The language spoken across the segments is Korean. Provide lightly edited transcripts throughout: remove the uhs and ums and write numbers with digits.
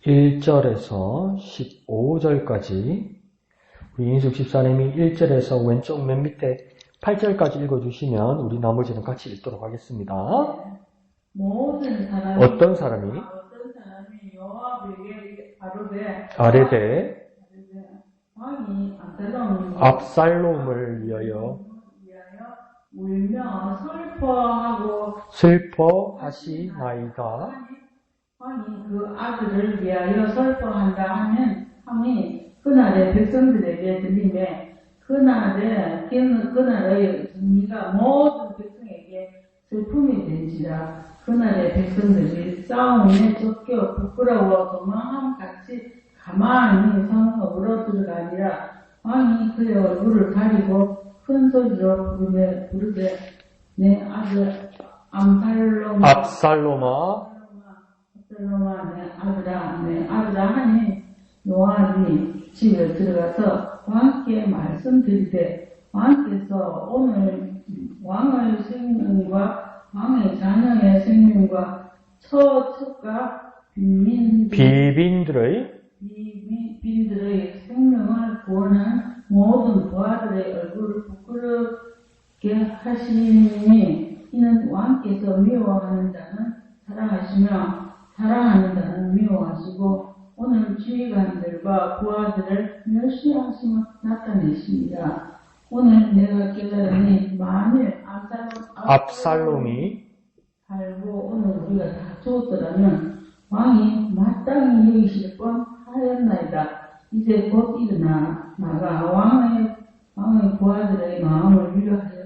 1절에서 15절까지 우리 인숙 집사님이 1절에서 왼쪽 맨 밑에 8절까지 읽어주시면 우리 나머지는 같이 읽도록 하겠습니다. 모든 사람이 어떤 사람이 요압에게 아뢰되 왕이 압살롬을 위하여 울며 슬퍼하시나이다. 왕이 그 아들을 위하여 슬퍼한다 함이 그날의 백성들에게 들리매 그날의 정의가 모든 백성에게 슬픔이 된지라. 그날의 백성들이 싸움에 쫓겨 부끄러워 도망함 같이 가만히 성읍으로 들어가니라. 왕이 그의 얼굴을 가리고 큰 소리로 부르되 내 아들 압살롬아 내 아들아 하니 요압이 집에 들어가서 왕께 말씀드리되 왕께서 오늘 왕의 생명과 왕의 자녀의 생명과 처가 비빈들의 생명을 구원한 모든 부하들의 얼굴을 부끄럽게 하시니 이는 왕께서 미워하는 자는 사랑하시며 사랑하는 자는 미워하시고 오늘 지휘관들과 부하들을 멸시하시며 나타내십니다. 오늘 내가 깨달으니 만일 압살롬이 살고 오늘 우리가 다 죽었더라면 왕이 마땅히 여기실 뻔하였나이다. 이제 곧 일어나 나가 왕의 부하들의 마음을 위로하여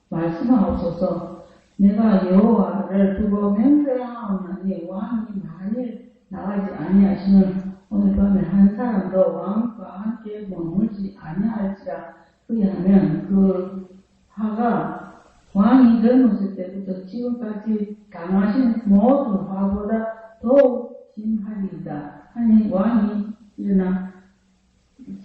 말씀하옵소서. 내가 여호와를 두고 맹세하오나니 왕이 만일 나가지 아니하시면 오늘 밤에 한 사람도 왕과 함께 머물지 아니할지라. 그리하면 그 화가 왕이 젊었을 때부터 지금까지 당하신 모든 화보다 더욱 심하리이다. 하니 왕이 일어나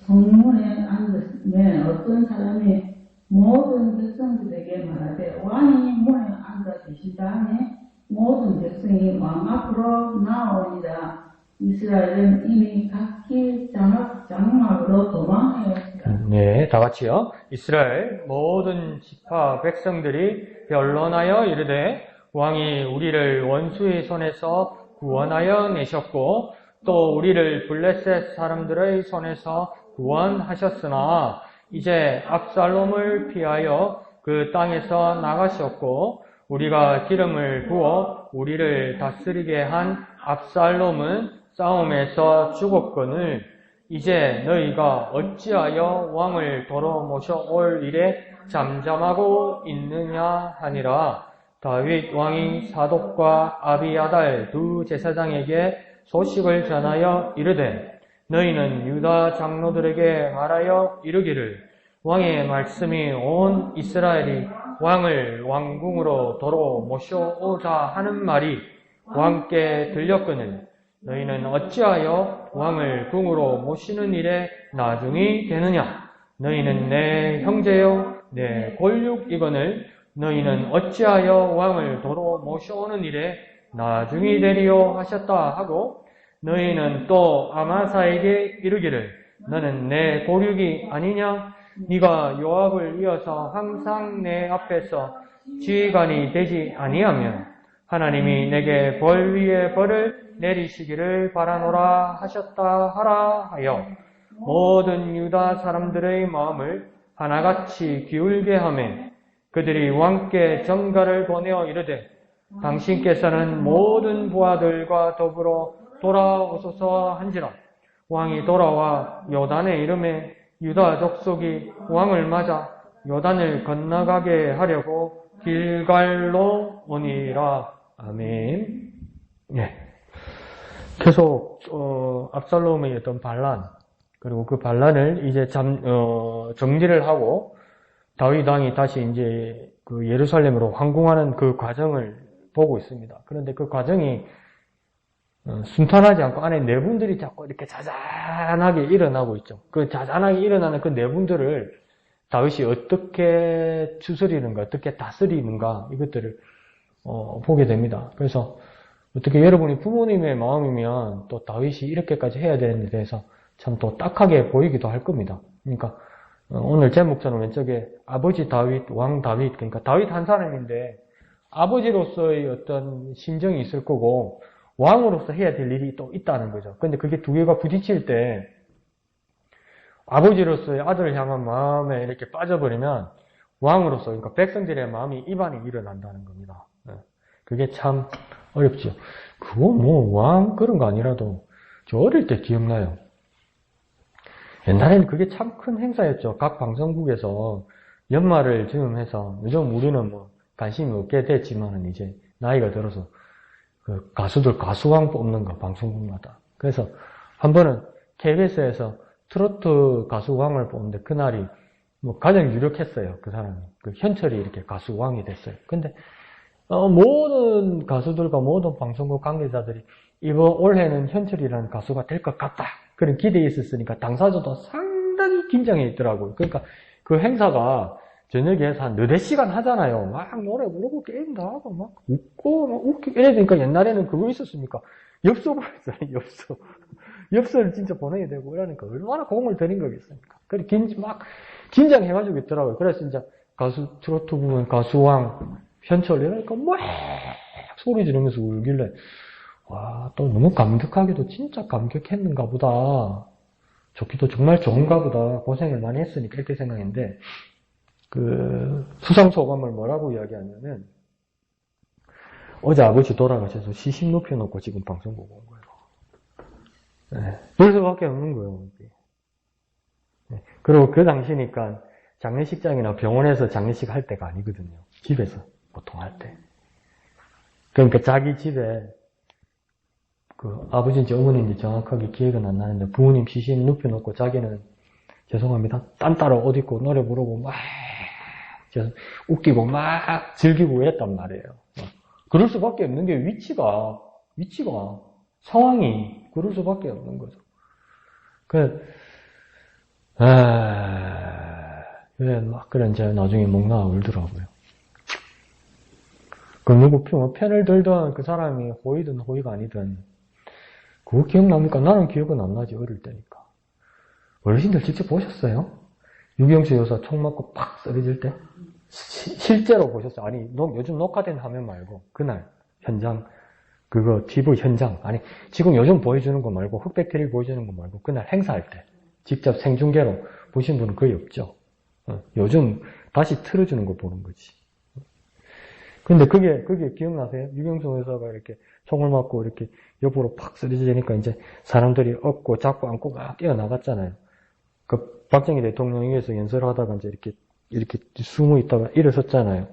성문에 앉으면 어떤 사람이 모든 백성들에게 말하되 왕이 문에 앉아 계신 다음에 모든 백성이 왕 앞으로 나오니라. 이스라엘은 이미 각기 장막으로 도망하였다. 네, 다 같이요. 이스라엘 모든 지파 백성들이 변론하여 이르되 왕이 우리를 원수의 손에서 구원하여 내셨고 또 우리를 블레셋 사람들의 손에서 구원하셨으나 이제 압살롬을 피하여 그 땅에서 나가셨고 우리가 기름을 부어 우리를 다스리게 한 압살롬은 싸움에서 죽었거늘 이제 너희가 어찌하여 왕을 도로 모셔올 일에 잠잠하고 있느냐 하니라. 다윗 왕이 사독과 아비아달 두 제사장에게 소식을 전하여 이르되 너희는 유다 장로들에게 말하여 이르기를 왕의 말씀이 온 이스라엘이 왕을 왕궁으로 도로 모셔오자 하는 말이 왕께 들렸거늘 너희는 어찌하여 왕을 궁으로 모시는 일에 나중이 되느냐? 너희는 내 형제요 내 골육이거늘 너희는 어찌하여 왕을 도로 모셔오는 일에 나중이 되리요 하셨다 하고 너희는 또 아마사에게 이르기를 너는 내 고륙이 아니냐? 네가 요압을 이어서 항상 내 앞에서 지휘관이 되지 아니하면 하나님이 내게 벌 위에 벌을 내리시기를 바라노라 하셨다 하라 하여 모든 유다 사람들의 마음을 하나같이 기울게 하며 그들이 왕께 전가를 보내어 이르되 당신께서는 모든 부하들과 더불어 돌아오소서 한지라. 왕이 돌아와 요단에 이름에 유다 족속이 왕을 맞아 요단을 건너가게 하려고 길갈로 오니라. 아멘. 네. 계속 압살롬의 어떤 반란 그리고 그 반란을 이제 정리를 하고 다윗 왕이 다시 이제 그 예루살렘으로 황궁하는 그 과정을 보고 있습니다. 그런데 그 과정이 순탄하지 않고 안에 내분들이 자꾸 이렇게 자잔하게 일어나고 있죠. 그 자잔하게 일어나는 그 내분들을 다윗이 어떻게 추스리는가, 어떻게 다스리는가 이것들을 보게 됩니다. 그래서 어떻게 여러분이 부모님의 마음이면 또 다윗이 이렇게까지 해야 되는 데 대해서 참 또 딱하게 보이기도 할 겁니다. 그러니까 오늘 제목처럼 왼쪽에 아버지 다윗, 왕 다윗, 그러니까 다윗 한 사람인데 아버지로서의 어떤 심정이 있을 거고 왕으로서 해야 될 일이 또 있다는 거죠. 근데 그게 두 개가 부딪힐 때 아버지로서의 아들을 향한 마음에 이렇게 빠져버리면 왕으로서, 그러니까 백성들의 마음이 이반이 일어난다는 겁니다. 그게 참 어렵죠. 그거 뭐 왕 그런 거 아니라도 저 어릴 때 기억나요. 옛날에는 그게 참 큰 행사였죠. 각 방송국에서 연말을 즈음해서, 요즘 우리는 뭐 관심이 없게 됐지만은 이제 나이가 들어서 그 가수들 가수왕 뽑는 거 방송국마다. 그래서 한 번은 KBS에서 트로트 가수왕을 뽑는데 그날이 뭐 가장 유력했어요. 그 사람이. 그 현철이 이렇게 가수왕이 됐어요. 근데 모든 가수들과 모든 방송국 관계자들이 이번 올해는 현철이라는 가수가 될 것 같다. 그런 기대에 있었으니까 당사자도 상당히 긴장해 있더라고요. 그러니까 그 행사가 저녁에 해서 한 4시간 하잖아요. 막 노래 부르고 게임도 하고 막 웃고 막 웃기고 이래야 되니까 옛날에는 그거 있었습니까? 엽서 보냈어요. 엽서. 엽서를 진짜 보내야 되고 이러니까 얼마나 공을 들인 거겠습니까? 그래 막 긴장해가지고 있더라고요. 그래서 진짜 가수 트로트 부분 가수왕 현철 이러니까 막 소리 지르면서 울길래 와, 또 너무 감격하게도 진짜 감격했는가 보다. 좋기도 정말 좋은가 보다. 고생을 많이 했으니까 이렇게 생각했는데 그 수상 소감을 뭐라고 이야기하냐면 어제 아버지 돌아가셔서 시신 눕혀놓고 지금 방송 보고 온 거예요. 네, 그래서밖에 없는 거예요. 네, 그리고 그 당시니까 장례식장이나 병원에서 장례식 할 때가 아니거든요. 집에서 보통 할 때. 그러니까 자기 집에 그 아버지인지 어머니인지 정확하게 기억은 안 나는데 부모님 시신 눕혀놓고 자기는 죄송합니다. 딴 따라 옷 입고 노래 부르고 막 웃기고 막 즐기고 했단 말이에요. 그럴 수밖에 없는 게 위치가 상황이 그럴 수밖에 없는 거죠. 그래 이제 나중에 목 나와 울더라고요. 그 누구 편을 들던 그 사람이 호의든 호의가 아니든 그거 기억납니까? 나는 기억은 안 나지 어릴 때니까. 어르신들 직접 보셨어요? 유경수 여사 총 맞고 팍 쓰러질 때? 실제로 보셨어요? 아니 요즘 녹화된 화면 말고 그날 현장 그거 TV 현장 아니 지금 요즘 보여주는 거 말고 흑백 TV 보여주는 거 말고 그날 행사할 때 직접 생중계로 보신 분은 거의 없죠. 요즘 다시 틀어주는 거 보는 거지. 근데 그게 기억나세요? 유경수 여사가 이렇게 총을 맞고 이렇게 옆으로 팍 쓰러지니까 이제 사람들이 업고 잡고 안고 막 뛰어나갔잖아요. 그 박정희 대통령에서 연설을 하다가 이제 이렇게 숨어 있다가 일어섰잖아요.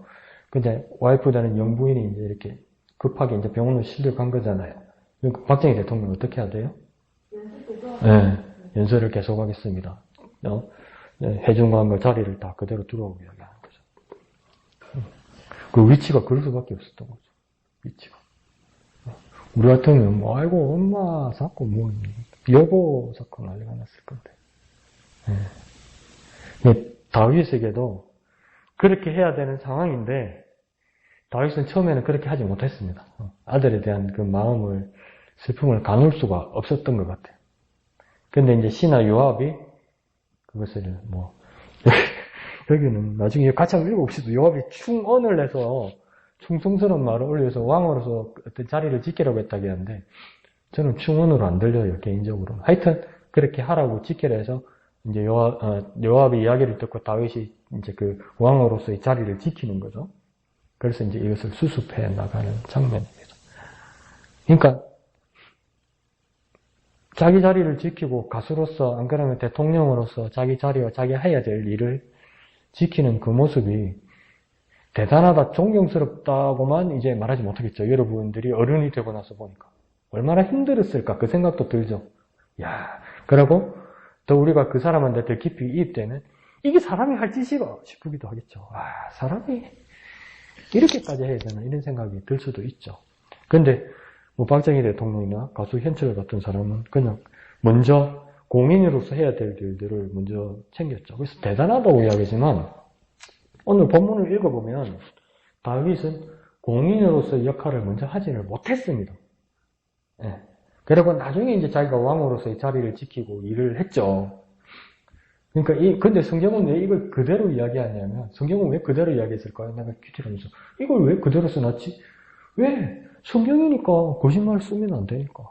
근데 와이프라는 영부인이 이제 이렇게 급하게 이제 병원으로 실려간 거잖아요. 그러니까 박정희 대통령 어떻게 해야 돼요? 네, 연설을 계속하겠습니다. 해중관과 자리를 다 그대로 들어오게 하는 거죠. 그 위치가 그럴 수밖에 없었던 거죠. 위치가. 우리 같으면 뭐 아이고 엄마 사건 뭐 여보 사건 난리가 났을 건데. 네. 다윗에게도 그렇게 해야 되는 상황인데 다윗은 처음에는 그렇게 하지 못했습니다. 아들에 대한 그 마음을 슬픔을 가눌 수가 없었던 것 같아요. 근데 이제 신하 요압이 그것을 뭐 여기는 나중에 같이 한번 읽어봅시다. 요압이 충언을 해서 충성스러운 말을 올려서 왕으로서 어떤 자리를 지키라고 했다고 하는데 저는 충언으로 안 들려요 개인적으로. 하여튼 그렇게 하라고 지키라 해서 이제 요압의 이야기를 듣고 다윗이 이제 그 왕으로서의 자리를 지키는 거죠. 그래서 이제 이것을 수습해 나가는 장면입니다. 그러니까 자기 자리를 지키고 가수로서 안 그러면 대통령으로서 자기 자리와 자기 해야 될 일을 지키는 그 모습이 대단하다, 존경스럽다고만 이제 말하지 못하겠죠. 여러분들이 어른이 되고 나서 보니까 얼마나 힘들었을까 그 생각도 들죠. 야, 그러고 더 우리가 그 사람한테 더 깊이 이입되면 이게 사람이 할 짓이가 싶기도 하겠죠. 아, 사람이 이렇게까지 해야 되나 이런 생각이 들 수도 있죠. 근데 뭐 박정희 대통령이나 가수 현철 같은 사람은 그냥 먼저 공인으로서 해야 될 일들을 먼저 챙겼죠. 그래서 대단하다고 이야기하지만 오늘 본문을 읽어보면 다윗은 공인으로서의 역할을 먼저 하지를 못했습니다. 예. 그리고 나중에 이제 자기가 왕으로서의 자리를 지키고 일을 했죠. 그러니까 근데 성경은 왜 이걸 그대로 이야기하냐면, 성경은 왜 그대로 이야기했을까요? 내가 큐티하면서 이걸 왜 그대로 써놨지? 왜? 성경이니까 거짓말 쓰면 안 되니까.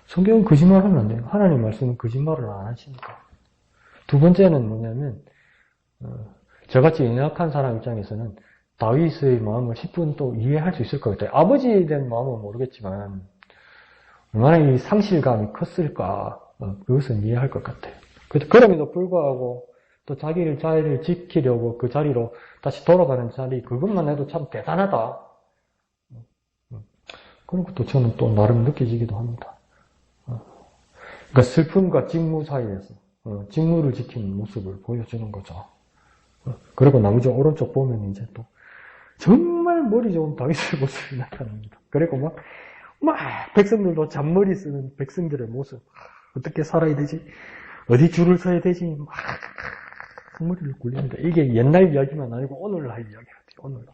성경은 거짓말하면 안 돼요. 하나님 말씀은 거짓말을 안 하시니까. 두 번째는 뭐냐면, 저같이 연약한 사람 입장에서는 다윗의 마음을 10분 또 이해할 수 있을 것 같아요. 아버지에 대한 마음은 모르겠지만 얼마나 이 상실감이 컸을까, 그것은 이해할 것 같아요. 그럼에도 불구하고 또 자리를 지키려고 그 자리로 다시 돌아가는 자리, 그것만 해도 참 대단하다. 그런 것도 저는 또 나름 느껴지기도 합니다. 그러니까 슬픔과 직무 사이에서 직무를 지키는 모습을 보여주는 거죠. 그리고 나머지 오른쪽 보면 이제 또 정말 머리 좋은 다윗의 모습이 나타납니다. 그리고 막 백성들도 잔머리 쓰는 백성들의 모습, 어떻게 살아야 되지? 어디 줄을 서야 되지? 막 머리를 굴립니다. 이게 옛날 이야기만 아니고 오늘날 이야기예요. 오늘날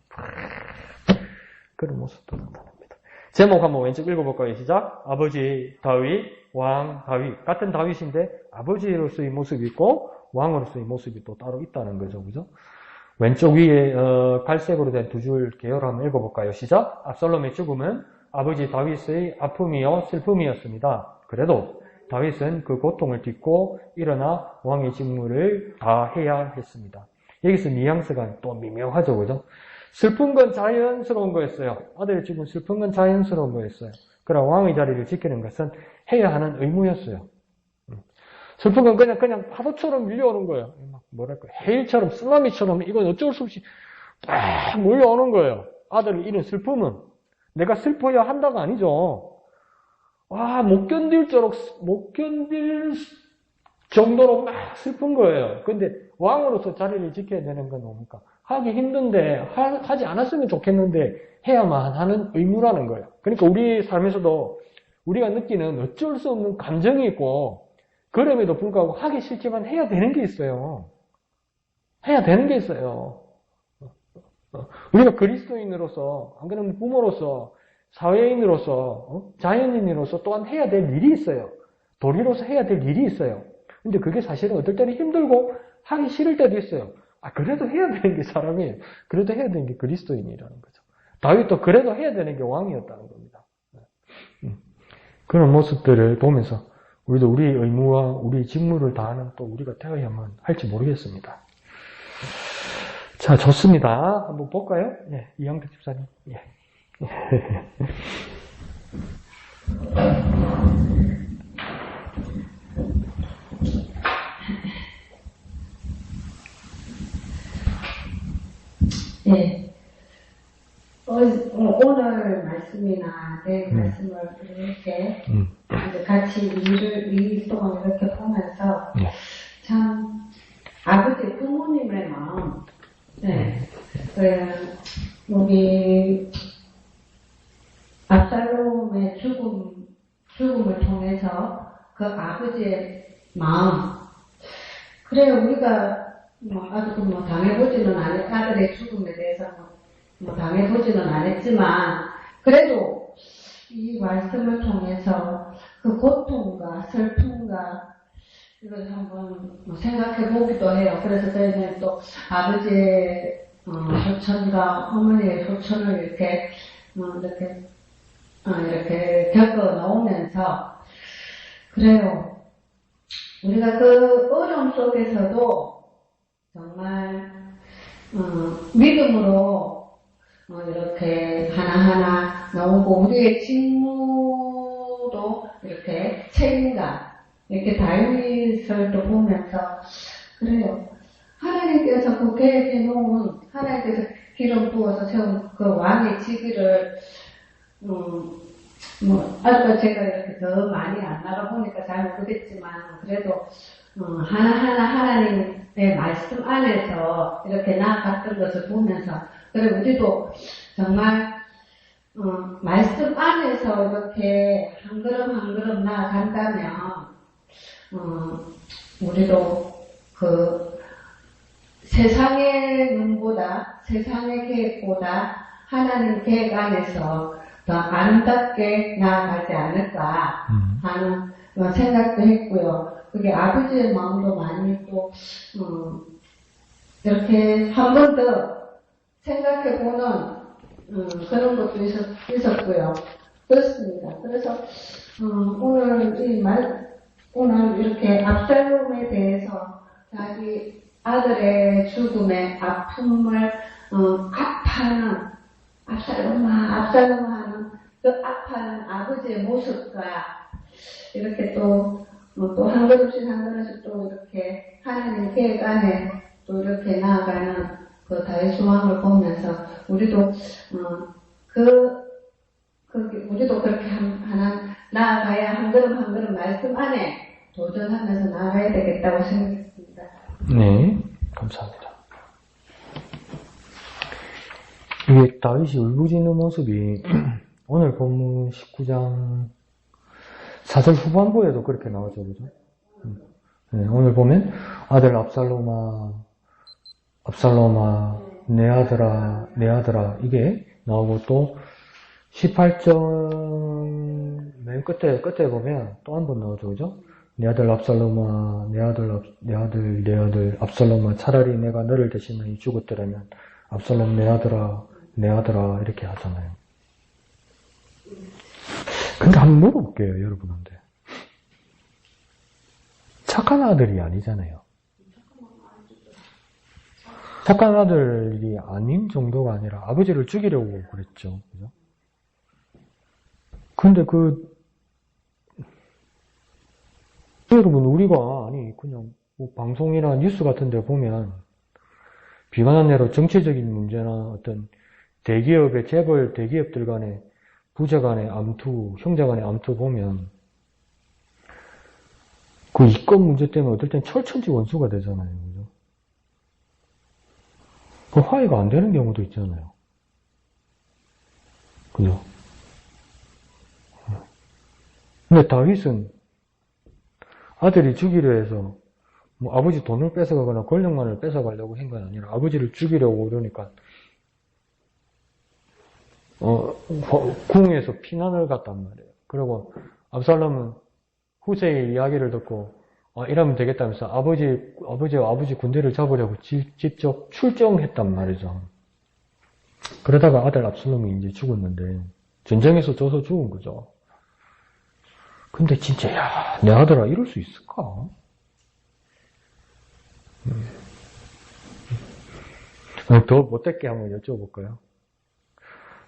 그런 모습도 나타납니다. 제목 한번 왼쪽 읽어볼까요? 시작. 아버지 다윗, 왕 다윗. 같은 다윗인데 아버지로서의 모습이 있고 왕으로서의 모습이 또 따로 있다는 거죠. 그죠? 왼쪽 위에 갈색으로 된 두 줄 계열을 한번 읽어볼까요? 시작. 압살롬의 죽음은 아버지 다윗의 아픔이요 슬픔이었습니다. 그래도 다윗은 그 고통을 딛고 일어나 왕의 직무를 다 해야 했습니다. 여기서 뉘앙스가 또 미묘하죠. 그죠? 슬픈 건 자연스러운 거였어요. 아들의 죽음 슬픈 건 자연스러운 거였어요. 그러나 왕의 자리를 지키는 것은 해야 하는 의무였어요. 슬픈 건 그냥 파도처럼 밀려오는 거예요. 뭐랄까, 해일처럼, 쓰나미처럼, 이건 어쩔 수 없이 딱 몰려오는 거예요. 아들을 잃은 슬픔은. 내가 슬퍼야 한다가 아니죠. 못 견딜 정도로 막 슬픈 거예요. 근데 왕으로서 자리를 지켜야 되는 건 뭡니까? 하기 힘든데, 하지 않았으면 좋겠는데, 해야만 하는 의무라는 거예요. 그러니까 우리 삶에서도 우리가 느끼는 어쩔 수 없는 감정이 있고, 그럼에도 불구하고 하기 싫지만 해야 되는 게 있어요. 해야 되는 게 있어요. 우리가 그리스도인으로서, 안 그러면 부모로서, 사회인으로서, 자연인으로서 또한 해야 될 일이 있어요. 도리로서 해야 될 일이 있어요. 근데 그게 사실은 어떨 때는 힘들고 하기 싫을 때도 있어요. 그래도 해야 되는 게 사람이에요. 그래도 해야 되는 게 그리스도인이라는 거죠. 다윗도 그래도 해야 되는 게 왕이었다는 겁니다. 그런 모습들을 보면서 우리도 우리의 의무와 우리의 직무를 다하는 또 우리가 되어야만 할지 모르겠습니다. 자, 좋습니다. 한번 볼까요? 예, 이영택 집사님. 예. 네. 오늘 말씀이나 내일 말씀을 이렇게 같이 일 동안 이렇게 보면서 참 아버지 부모님의 마음, 우리 압살롬의 죽음을 통해서 그 아버지의 마음, 그래요. 우리가 아직도 당해보지는 아들의 죽음에 대해서 당해보지는 않았지만, 그래도 이 말씀을 통해서 그 고통과 슬픔과 이걸 한번 생각해 보기도 해요. 그래서 저희는 또 아버지의 소천과 어머니의 소천을 이렇게 겪어 놓으면서, 그래요. 우리가 그 어려움 속에서도 정말 믿음으로 이렇게 하나하나 나오고, 우리의 직무도 이렇게 책임감, 이렇게 다윗을 또 보면서, 그래요. 하나님께서 그 계획해 놓은, 하나님께서 기름 부어서 세운 그 왕의 직위를 아까 제가 이렇게 더 많이 안 나가보니까 잘 모르겠지만, 그래도 하나하나 하나님의 말씀 안에서 이렇게 나아갔던 것을 보면서, 그래 우리도 정말 말씀 안에서 이렇게 한 걸음 한 걸음 나아간다면 우리도 그 세상의 눈보다, 세상의 계획보다 하나님 계획 안에서 더 아름답게 나아가지 않을까 하는 생각도 했고요. 그게 아버지의 마음도 많이 또 이렇게 한 번 더 생각해보는 그런 것도 있었고요. 그렇습니다. 그래서 오늘 이렇게 압살롬에 대해서 자기 아들의 죽음의 아픔을 아파하는 압살롬아 하는 그 아파하는 아버지의 모습과 이렇게 또 한 걸음씩 한 걸음씩 또 이렇게 하나님 계획 안에 또 이렇게 나아가는 그 다윗 왕을 보면서 우리도 우리도 그렇게 나아가야 한 걸음 한 걸음 말씀 안에 도전하면서 나아가야 되겠다고 생각했습니다. 네, 감사합니다. 이게 다윗이 울부짖는 모습이 오늘 본문 19장 4절 후반부에도 그렇게 나오죠, 그죠? 네, 오늘 보면 아들 압살롬아 내 아들아 이게 나오고 또 18장 맨 끝에 보면 또 한 번 나오죠, 그죠? 내 아들 압살롬아 내 아들 압살롬아 차라리 내가 너를 대신하여 죽었더라면 압살롬 내 아들아 이렇게 하잖아요. 근데 한번 물어볼게요, 여러분한테. 착한 아들이 아니잖아요. 착한 아들이 아닌 정도가 아니라 아버지를 죽이려고 그랬죠. 그죠? 근데 여러분, 우리가, 그냥, 방송이나 뉴스 같은 데 보면, 비관한 예로 정치적인 문제나 어떤 대기업의 재벌 대기업들 간의 부자 간의 암투, 형제 간의 암투 보면, 그 이권 문제 때문에 어떨 땐 철천지 원수가 되잖아요. 그죠? 그 화해가 안 되는 경우도 있잖아요. 그죠? 근데 다윗은 아들이 죽이려 해서 아버지 돈을 뺏어가거나 권력만을 뺏어가려고 한 건 아니라 아버지를 죽이려고 그러니까 궁에서 피난을 갔단 말이에요. 그리고 압살롬은 후세의 이야기를 듣고 이러면 되겠다면서 아버지 군대를 잡으려고 직접 출정했단 말이죠. 그러다가 아들 압살롬이 이제 죽었는데 전쟁에서 져서 죽은 거죠. 근데 진짜 내 아들아 이럴 수 있을까? 더 못됐게 한번 여쭤볼까요?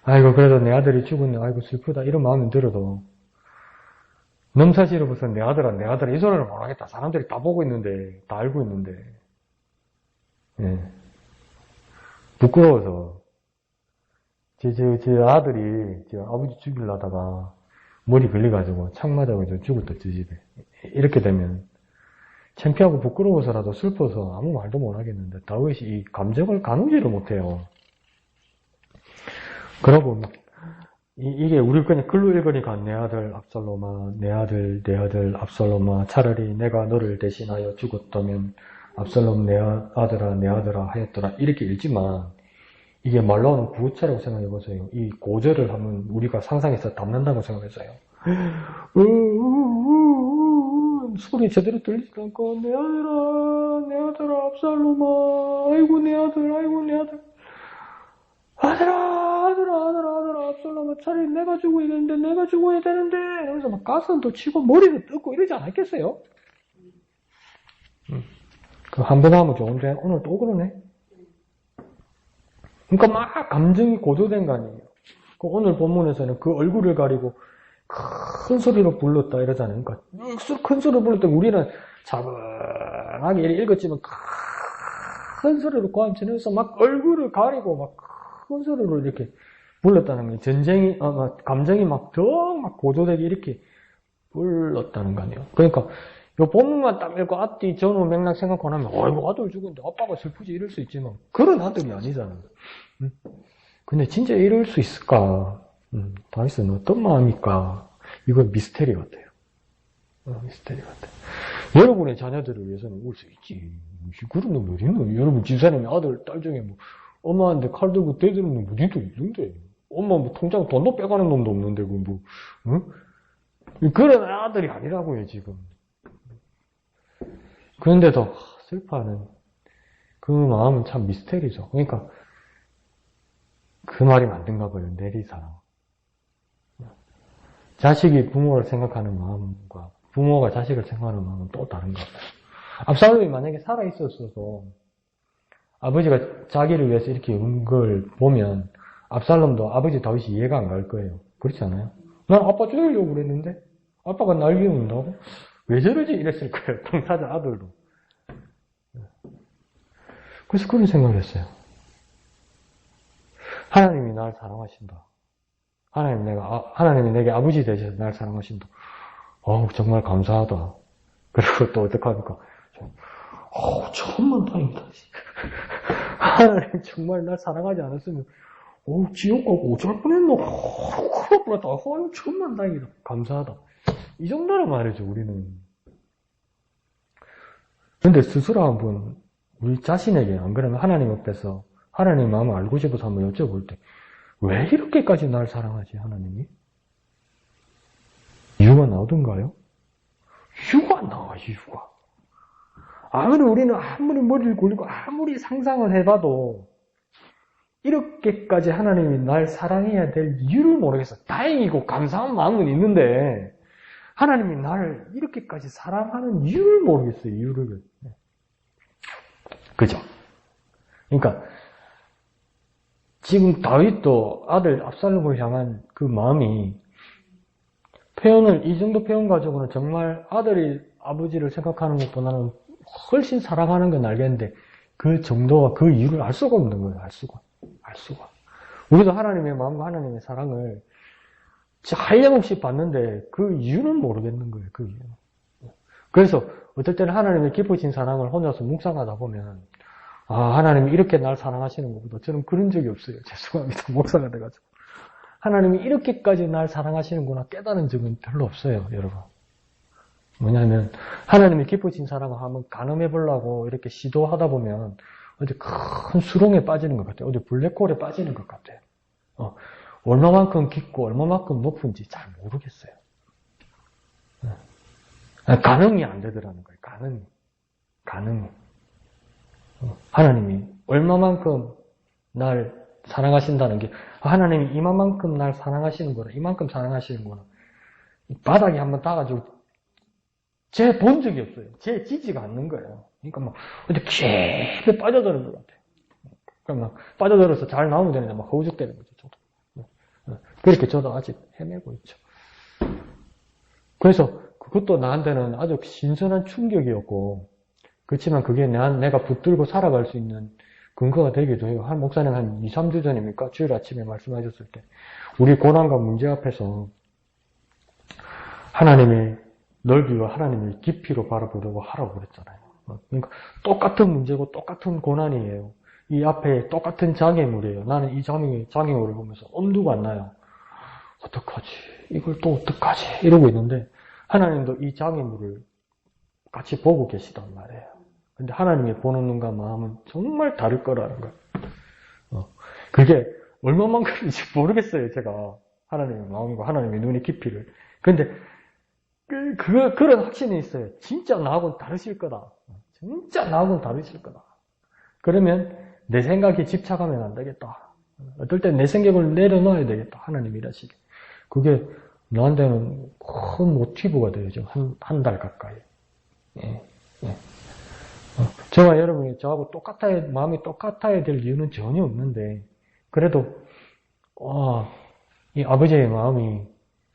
아이고 그래도 내 아들이 죽었네, 아이고 슬프다 이런 마음이 들어도 넘사시로부터 내 아들아 이 소리를 못하겠다. 사람들이 다 보고 있는데, 다 알고 있는데 부끄러워서 제 아들이 아버지 죽이려다가 머리 걸려가지고 창 맞아가지고 죽었다, 저 집에. 이렇게 되면 창피하고 부끄러워서라도 슬퍼서 아무 말도 못 하겠는데 다윗이 이 감정을 가누지를 못해요. 그러고 이게 우리 그냥 글로 읽으니까 내 아들 압살롬아 내 아들 압살롬아 차라리 내가 너를 대신하여 죽었다면 압살롬 내 아들아 하였더라 이렇게 읽지만 이게 말로 하는 구호차라고 생각해보세요. 이 고절을 하면 우리가 상상해서 담는다고 생각해서요. 소리 제대로 들리지도 않고 내 아들아 압살롬아 아이고 내 아들 아들아 압살롬아 차라리 내가 죽어야 되는데 이러면서 막 가슴도 치고 머리도 뜯고 이러지 않았겠어요? 그 한 번 하면 좋은데 오늘 또 그러네. 그러니까 막 감정이 고조된 거 아니에요. 오늘 본문에서는 그 얼굴을 가리고 큰 소리로 불렀다 이러잖아요. 그러니까 큰 소리로 불렀다 우리는 차분하게 읽었지만 큰 소리로 고함치면서 막 얼굴을 가리고 막 큰 소리로 이렇게 불렀다는 거예요. 감정이 막 고조되게 이렇게 불렀다는 거 아니에요. 그러니까 이 본문만 딱 읽고 앞뒤 전후 맥락 생각하고 나면 아이고 아들 죽었는데 아빠가 슬프지 이럴 수 있지만 그런 아들이 아니잖아요. 근데 진짜 이럴 수 있을까? 다윗은 어떤 마음일까? 이건 미스테리 같아요. 미스테리 같아요. 여러분의 자녀들을 위해서는 울 수 있지. 그런 놈 어디 있노? 여러분 집사님의 아들, 딸 중에 엄마한테 칼 들고 대드는 놈 어디도 있는데. 엄마 뭐 통장 돈도 빼가는 놈도 없는데, 그런 아들이 아니라고요, 지금. 그런데도 슬퍼하는 그 마음은 참 미스테리죠. 그러니까, 그 말이 맞는가 봐요, 내리사랑. 자식이 부모를 생각하는 마음과 부모가 자식을 생각하는 마음은 또 다른가 봐요. 압살롬이 만약에 살아있었어도 아버지가 자기를 위해서 이렇게 온 걸 보면 압살롬도 아버지 다윗이 이해가 안 갈 거예요. 그렇지 않아요? 난 아빠 죽이려고 그랬는데 아빠가 날 위해온다고? 왜 저러지? 이랬을 거예요. 당사자 아들도. 그래서 그런 생각을 했어요. 하나님이 날 사랑하신다. 하나님이 내게 아버지 되셔서 날 사랑하신다. 정말 감사하다. 그리고 또 어떡합니까? 천만 다행이다. 하나님 정말 날 사랑하지 않았으면, 지옥 가고 어쩔 뻔했노. 큰일 날 뻔했다. 천만 다행이다. 감사하다. 이 정도는 말이죠, 우리는. 근데 스스로 한번, 우리 자신에게, 안 그러면 하나님 앞에서, 하나님 마음을 알고 싶어서 한번 여쭤볼 때, 왜 이렇게까지 날 사랑하지, 하나님이? 이유가 나오던가요? 이유가 안 나와, 이유가. 우리는 아무리 머리를 굴리고 아무리 상상을 해봐도 이렇게까지 하나님이 날 사랑해야 될 이유를 모르겠어. 다행이고 감사한 마음은 있는데 하나님이 나를 이렇게까지 사랑하는 이유를 모르겠어요. 이유를. 그죠? 그러니까 지금 다윗도 아들 압살롬을 향한 그 마음이 이 정도 표현 가지고는 정말 아들이 아버지를 생각하는 것보다는 훨씬 사랑하는 건 알겠는데 그 정도와 그 이유를 알 수가 없는 거예요. 알 수가. 우리도 하나님의 마음과 하나님의 사랑을 한량없이 봤는데 그 이유는 모르겠는 거예요. 그 이유는. 그래서 어떨 때는 하나님의 깊으신 사랑을 혼자서 묵상하다 보면 하나님이 이렇게 날 사랑하시는 것보다 저는 그런 적이 없어요. 죄송합니다. 목사가 돼가지고. 하나님이 이렇게까지 날 사랑하시는구나 깨달은 적은 별로 없어요. 여러분. 뭐냐면 하나님이 깊으신 사랑을 한번 가늠해 보려고 이렇게 시도하다 보면 어디 큰 수렁에 빠지는 것 같아요. 어디 블랙홀에 빠지는 것 같아요. 얼마만큼 깊고 얼마만큼 높은지 잘 모르겠어요. 가늠이 안 되더라는 거예요. 가늠이. 하나님이 얼마만큼 날 사랑하신다는 게 하나님이 이만큼 날 사랑하시는구나. 이만큼 사랑하시는구나. 바닥에 한번 따가지고 쟤 본 적이 없어요. 쟤 지지가 않는 거예요. 그러니까 막 어디 깊이 빠져드는 것 같아요. 그러니까 막 빠져들어서 잘 나오면 되는데 막 허우적대는 거죠. 저도. 그렇게 저도 아직 헤매고 있죠. 그래서 그것도 나한테는 아주 신선한 충격이었고 그렇지만 그게 내가 붙들고 살아갈 수 있는 근거가 되기도 해요. 한 목사님 한 2, 3주 전입니까? 주일 아침에 말씀하셨을 때 우리 고난과 문제 앞에서 하나님의 넓이와 하나님의 깊이로 바라보려고 하라고 그랬잖아요. 그러니까 똑같은 문제고 똑같은 고난이에요. 이 앞에 똑같은 장애물이에요. 나는 이 장애물을 보면서 엄두가 안 나요. 어떡하지? 이걸 또 어떡하지? 이러고 있는데 하나님도 이 장애물을 같이 보고 계시단 말이에요. 근데 하나님이 보는 눈과 마음은 정말 다를 거라는 거예요. 그게 얼마만큼인지 모르겠어요, 제가. 하나님의 마음과 하나님의 눈의 깊이를. 근데 그런 확신이 있어요. 진짜 나하고는 다르실 거다. 진짜 나하고는 다르실 거다. 그러면 내 생각에 집착하면 안 되겠다. 어떨 땐 내 생각을 내려놔야 되겠다. 하나님 일하시게. 그게 나한테는 큰 모티브가 돼요. 지금 한 달 가까이. 예. 저와 여러분이 저하고 마음이 똑같아야 될 이유는 전혀 없는데, 그래도, 이 아버지의 마음이,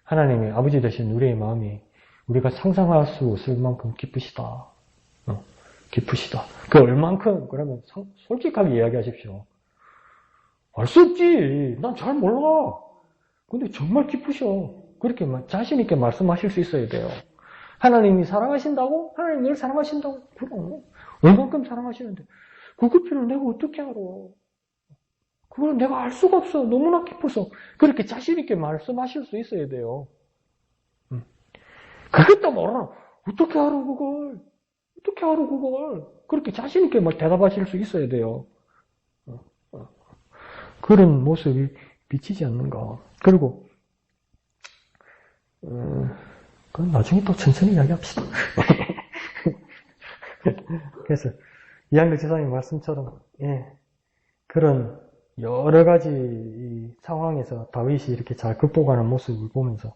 하나님의 아버지 되신 우리의 마음이 우리가 상상할 수 없을 만큼 기쁘시다. 기쁘시다. 그 얼만큼, 그러면 솔직하게 이야기하십시오. 알 수 없지. 난 잘 몰라. 근데 정말 기쁘셔. 그렇게 자신있게 말씀하실 수 있어야 돼요. 하나님이 사랑하신다고? 하나님 늘 사랑하신다고? 그럼. 얼만큼 사랑하시는데. 그 깊이를 내가 어떻게 알아? 그걸 내가 알 수가 없어. 너무나 깊어서. 그렇게 자신있게 말씀하실 수 있어야 돼요. 그것도 몰라. 어떻게 알아, 그걸? 어떻게 알아, 그걸? 그렇게 자신있게 대답하실 수 있어야 돼요. 그런 모습이 비치지 않는가. 그리고 그건 나중에 또 천천히 이야기합시다. 그래서 이한글 지사님 말씀처럼 그런 여러 가지 이 상황에서 다윗이 이렇게 잘 극복하는 모습을 보면서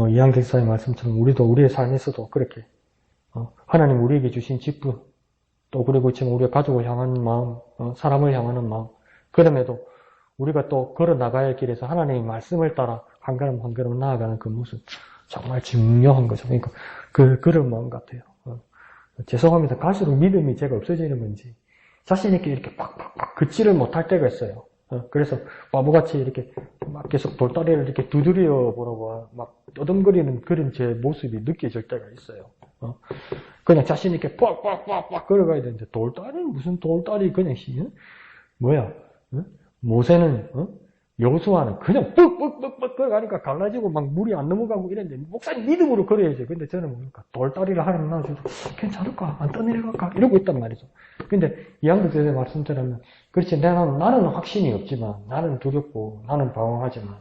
이한글 지사님 말씀처럼 우리도 우리의 삶에서도 그렇게 하나님 우리에게 주신 직분 또 그리고 지금 우리의 가족을 향하는 마음, 사람을 향하는 마음, 그럼에도 우리가 또 걸어 나가야 할 길에서 하나님의 말씀을 따라 한 걸음 한 걸음 나아가는 그 모습 정말 중요한 거죠. 그러니까 그런 마음 같아요. 죄송합니다. 갈수록 믿음이 제가 없어지는 건지 자신 있게 이렇게 팍팍팍 긋지를 못할 때가 있어요. 그래서 바보같이 이렇게 막 계속 돌다리를 이렇게 두드려 보라고 막 떠듬거리는 그런 제 모습이 느껴질 때가 있어요. 그냥 자신 있게 빡빡빡빡 걸어가야 되는데 돌다리는 무슨 돌다리 그냥 뭐야? 모세는 여호수아는 그냥 뻑뻑뻑뻑 걸어가니까 갈라지고 막 물이 안 넘어가고 이랬는데 목사님 믿음으로 걸어야지. 근데 저는 뭡니까? 돌다리를 하나님 놔줘도 괜찮을까? 안 떠내려갈까? 이러고 있단 말이죠. 근데 이한글 선생님 말씀처럼 그렇지 나는 확신이 없지만 나는 두렵고 나는 방황하지만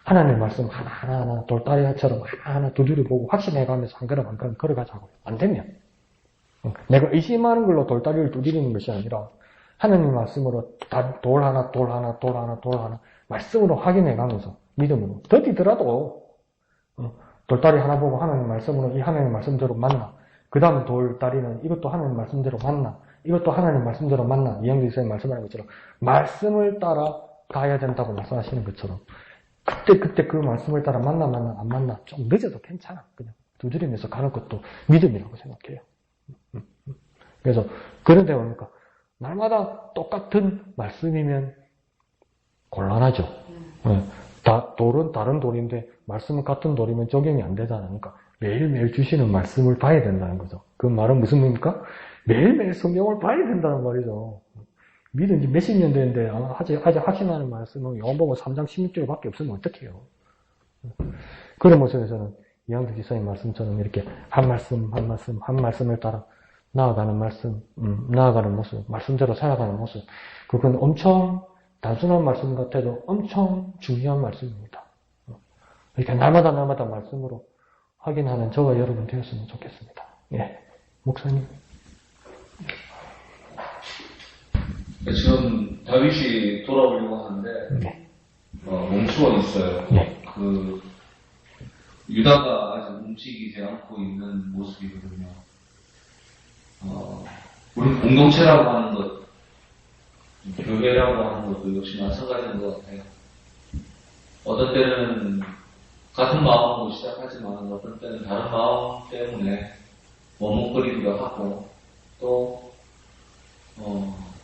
하나님의 말씀 하나하나 돌다리처럼 하나하나 두드려보고 확신해가면서 한 걸음 한 걸음 걸어가자고요. 안 되면 내가 의심하는 걸로 돌다리를 두드리는 것이 아니라 하나님의 말씀으로 돌 하나 말씀으로 확인해가면서 믿음으로 더디더라도 돌다리 하나 보고 하나님의 말씀으로 이 하나님의 말씀대로 맞나, 그 다음 돌다리는 이것도 하나님의 말씀대로 맞나, 이것도 하나님의 말씀대로 맞나, 이영주 선생님 말씀하는 것처럼 말씀을 따라 가야 된다고 말씀하시는 것처럼 그때 그 말씀을 따라 맞나 안 맞나 좀 늦어도 괜찮아. 그냥 두드리면서 가는 것도 믿음이라고 생각해요. 그래서 그런데 뭡니까? 날마다 똑같은 말씀이면 곤란하죠. 돌은 다른 돌인데 말씀은 같은 돌이면 적용이 안 되잖아요. 그러니까 매일매일 주시는 말씀을 봐야 된다는 거죠. 그 말은 무슨 말입니까? 매일매일 성경을 봐야 된다는 말이죠. 믿은 지 몇십 년 됐는데 아직 확신하는 말씀은 요한복음 3장 16절밖에 없으면 어떡해요. 그런 모습에서는 이한글 지사님 말씀처럼 이렇게 한 말씀을 따라 나아가는 나아가는 모습, 말씀대로 살아가는 모습, 그건 엄청 단순한 말씀 같아도 엄청 중요한 말씀입니다. 이렇게 날마다 말씀으로 확인하는 저와 여러분 되었으면 좋겠습니다. 목사님. 지금 다윗이 돌아오려고 하는데 멈추어 있어요. 유다가 아직 움직이지 않고 있는 모습이거든요. 우리 공동체라고 하는 것, 교회라고 하는 것도 역시 마찬가지인 것 같아요. 어떤 때는 같은 마음으로 시작하지만 어떤 때는 다른 마음 때문에 머뭇거리기도 하고 또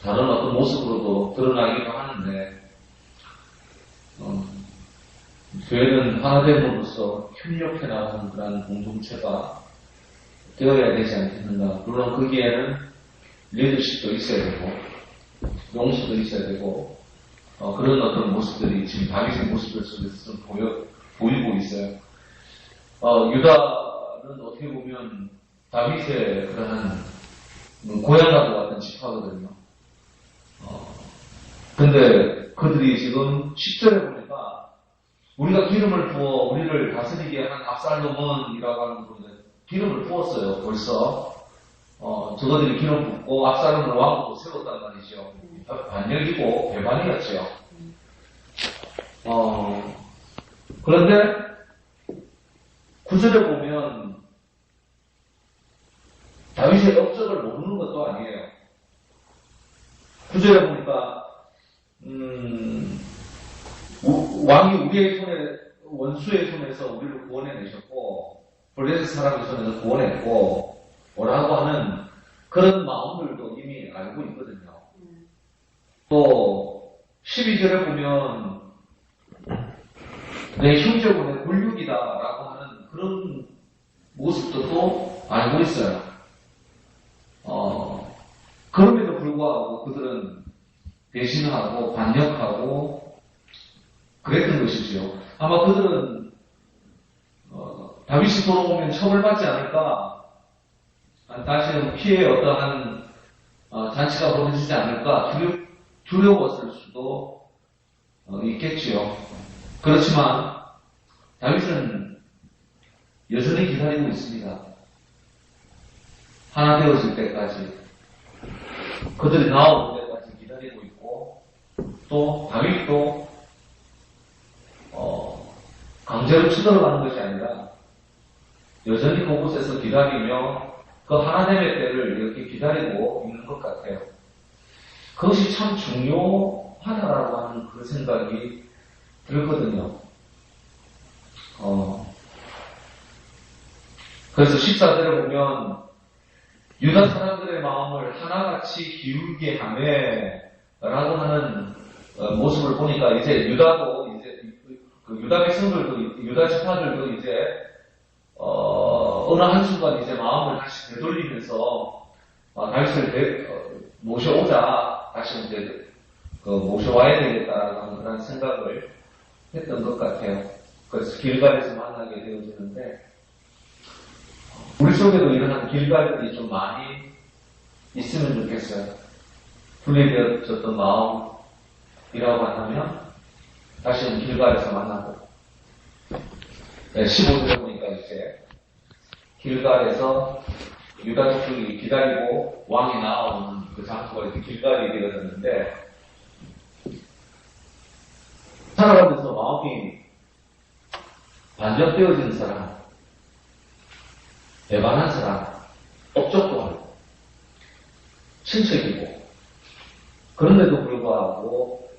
다른 어떤 모습으로도 드러나기도 하는데 교회는 하나됨으로써 협력해 나가는 그런 공동체가 되어야 되지 않겠는가. 물론 거기에는 리더십도 있어야 되고 용서도 있어야 되고 그런 어떤 모습들이 지금 다윗의 모습들 속에서 좀 보이고 있어요. 유다는 어떻게 보면 다윗의 그러한 고향과도 같은 지파거든요. 근데 그들이 지금 10절에 보니까 우리가 기름을 부어 우리를 다스리게 한 압살롬은이라고 하는 분들 기름을 부었어요. 벌써 저거들이 기름 붓고 압살롬을 왕으로 세웠단 말이죠. 반역이고 배반이었죠. 그런데 9절에 보면 다윗의 업적을 모르는 것도 아니에요. 9절에 보니까 왕이 우리의 손에 원수의 손에서 우리를 구원해내셨고 블레셋 사람의 손에서 구원했고 뭐라고 하는 그런 마음들도 이미 알고 있거든요. 또 12절에 보면 내 형제군의 굴육이다라고 하는 그런 모습도 또 알고 있어요. 그럼에도 불구하고 그들은 배신하고 반역하고 그랬던 것이죠. 아마 그들은 다윗이 돌아오면 처벌받지 않을까, 다시는 피해의 어떠한 잔치가 벌어지지 않을까 두려웠을 수도 있겠지요. 그렇지만 다윗은 여전히 기다리고 있습니다. 하나 되어질 때까지, 그들이 나올 때까지 기다리고 있고, 또 다윗도 강제로 쳐들어가는 것이 아니라 여전히 그곳에서 기다리며 그 하나님의 때를 이렇게 기다리고 있는 것 같아요. 그것이 참 중요하다라고 하는 그 생각이 들거든요. 그래서 14절에 보면 유다 사람들의 마음을 하나같이 기울게 하네 라고 하는 모습을 보니까 이제 유다도 이제 그 유다 백성들도 유다 지파들도 이제 어느 한순간 이제 마음을 다시 되돌리면서 다윗을 모셔오자 다시 이제 모셔와야 되겠다라는 하는 그런 생각을 했던 것 같아요. 그래서 길갈에서 만나게 되어지는데 우리 속에도 이런 길갈들이 좀 많이 있으면 좋겠어요. 분리되어졌던 마음이라고 한다면 다시는 길갈에서 만나고 15절에 보니까 이제 길갈에서 유다 족속이 기다리고 왕이 나오는 그 장소가 이렇게 길갈이 되어졌는데 살아가면서 마음이 반전되어지는 사람, 배반한 사람, 업적도 하고 친척이고 그런데도 불구하고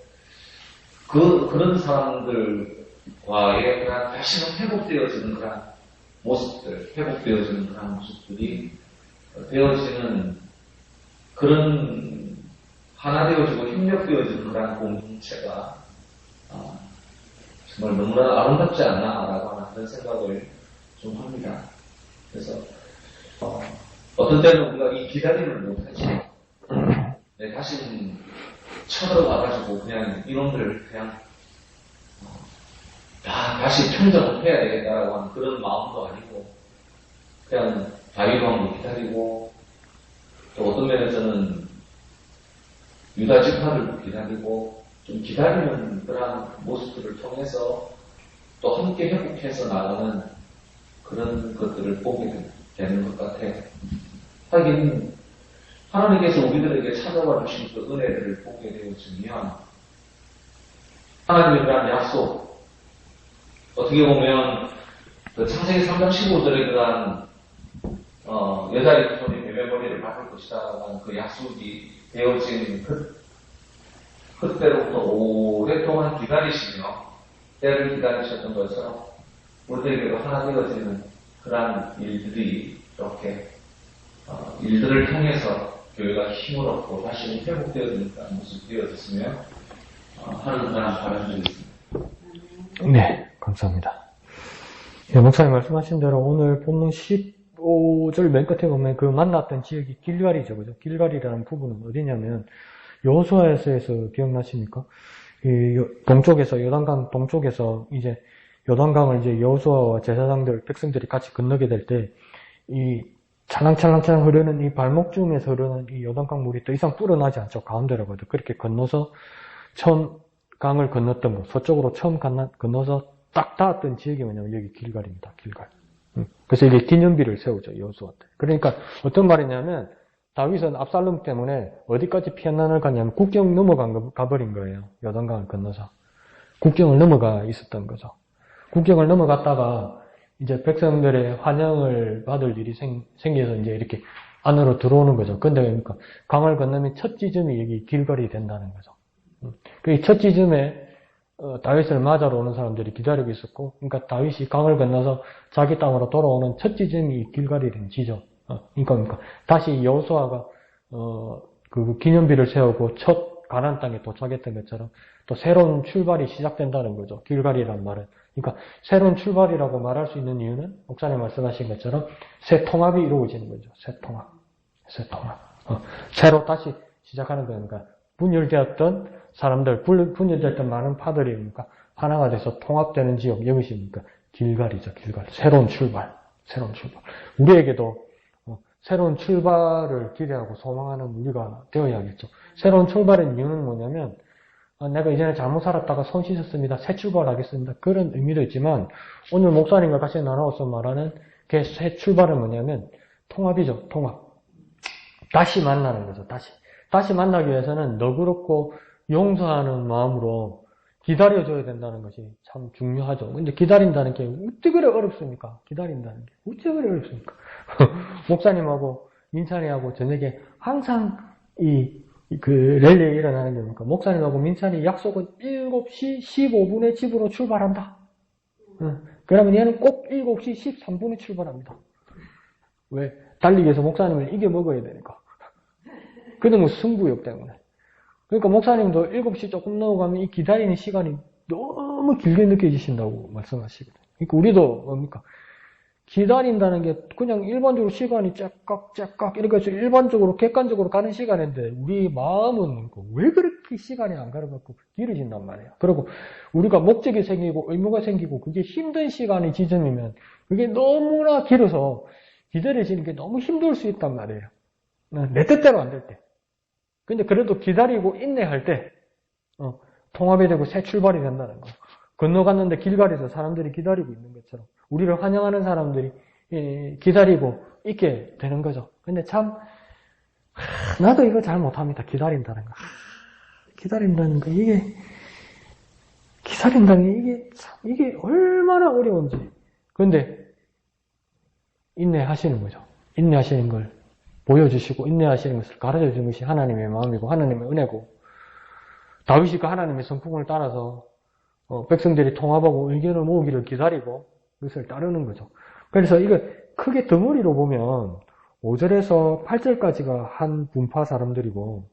그런 사람들과의 그런 다시는 회복되어지는 그런 모습들, 회복되어지는 그런 모습들이 되어지는 그런 하나 되어지고 협력되어지는 그런 공동체가 정말 너무나 아름답지 않나라고 하는 그런 생각을 좀 합니다. 그래서 어떤 때는 우리가 이 기다림을 못하지 다시는 쳐들어와가지고 그냥 이놈들 그냥 다시 평정을 해야 되겠다라고 하는 그런 마음도 아니고 그냥 다윗 왕도 기다리고 또 어떤 면에서는 유다 지파들도 기다리고 좀 기다리는 그런 모습들을 통해서 또 함께 회복해서 나가는 그런 것들을 보게 되는 것 같아요. 하긴 하나님께서 우리들에게 찾아와 주신 그 은혜들을 보게 되어지면 하나님의 그런 약속, 어떻게 보면 그 창세기 3장 15절에 그런 여자의 손이 뱀의 머리를 밟을 것이다 라는 그 약속이 되어진 그때로부터 오랫동안 기다리시며 때를 기다리셨던 것처럼 우리들에게도 하나 되어지는 그런 일들이 이렇게 일들을 통해서 교회가 힘을 얻고 다시 회복되어지는 그런 모습이 되어졌으면 하는 그런 바람이 있습니다. 네, 감사합니다. 예, 목사님 말씀하신 대로 오늘 본문 15절 맨 끝에 보면 그 만났던 지역이 길갈이죠. 그죠? 길갈이라는 부분은 어디냐면 여호수아에서 기억나십니까? 이 동쪽에서 요단강 동쪽에서 이제 요단강을 이제 여호수아와 제사장들 백성들이 같이 건너게 될 때 이 찰랑찰랑찰랑 흐르는 이 발목쯤에서 흐르는 이 요단강 물이 더 이상 불어나지 않죠. 가운데라고도 그렇게 건너서 처음 강을 건넜던 거, 서쪽으로 처음 건너서 딱 닿았던 지역이 뭐냐면 여기 길갈입니다. 길갈. 그래서 이게 기념비를 세우죠. 여호수아 때. 그러니까 어떤 말이냐면 다윗은 압살롬 때문에 어디까지 피난을 가냐면 국경 가버린 거예요. 요단강을 건너서. 국경을 넘어가 있었던 거죠. 국경을 넘어갔다가 이제 백성들의 환영을 받을 일이 생겨서 이제 이렇게 안으로 들어오는 거죠. 근데 그러니까 강을 건너면 첫 지점이 여기 길갈이 된다는 거죠. 그 첫 지점에 다윗을 맞아러 오는 사람들이 기다리고 있었고, 그러니까 다윗이 강을 건너서 자기 땅으로 돌아오는 첫 지점이 길갈이 된 지점. 그러니까 다시 여호수아가 그 기념비를 세우고 첫 가나안 땅에 도착했던 것처럼 또 새로운 출발이 시작된다는 거죠. 길갈이란 말은. 그러니까 새로운 출발이라고 말할 수 있는 이유는 목사님 말씀하신 것처럼 새 통합이 이루어지는 거죠. 새 통합. 새로 다시 시작하는 거니까 분열되었던 사람들, 분열되었던 많은 파들이 그러니까 하나가 돼서 통합되는 지역, 이것이니까 길갈이죠. 길갈. 새로운 출발. 우리에게도 새로운 출발을 기대하고 소망하는 우리가 되어야겠죠. 새로운 출발의 이유는 뭐냐면 내가 이전에 잘못 살았다가 손 씻었습니다. 새 출발하겠습니다. 그런 의미도 있지만 오늘 목사님과 같이 나눠서 말하는 그 새 출발은 뭐냐면 통합이죠. 통합. 다시 만나는 거죠. 다시 만나기 위해서는 너그럽고 용서하는 마음으로 기다려줘야 된다는 것이 참 중요하죠. 근데 기다린다는 게 어떻게 그래 어렵습니까? 기다린다는 게 어떻게 그래 어렵습니까? 목사님하고 민찬이하고 저녁에 항상 랠리에 일어나는 게 뭡니까? 목사님하고 민찬이 약속은 7시 15분에 집으로 출발한다. 그러면 얘는 꼭 7시 13분에 출발합니다. 왜? 달리기 위해서 목사님을 이겨먹어야 되니까. 그놈의 승부욕 때문에. 그러니까 목사님도 7시 조금 넘어가면 이 기다리는 시간이 너무 길게 느껴지신다고 말씀하시거든요. 그러니까 우리도 뭡니까? 기다린다는 게 그냥 일반적으로 시간이 째깍째깍 이렇게 해서 일반적으로 객관적으로 가는 시간인데 우리 마음은 왜 그렇게 시간이 안 가려갖고 길어진단 말이에요. 그리고 우리가 목적이 생기고 의무가 생기고 그게 힘든 시간이 지점이면 그게 너무나 길어서 기다려지는 게 너무 힘들 수 있단 말이에요. 내 뜻대로 안 될 때. 근데 그래도 기다리고 인내할 때 통합이 되고 새 출발이 된다는 거. 건너갔는데 길가에서 사람들이 기다리고 있는 것처럼 우리를 환영하는 사람들이 기다리고 있게 되는 거죠. 근데 참 나도 이거 잘 못합니다. 기다린다는 거. 기다린다는 거 기다린다는 게 이게 얼마나 어려운지. 근데 인내하시는 거죠. 인내하시는 걸 보여주시고 인내하시는 것을 가르쳐 주는 것이 하나님의 마음이고 하나님의 은혜고 다윗이 그 하나님의 성품을 따라서 백성들이 통합하고 의견을 모으기를 기다리고 그것을 따르는 거죠. 그래서 이거 크게 덩어리로 보면 5절에서 8절까지가 한 분파 사람들이고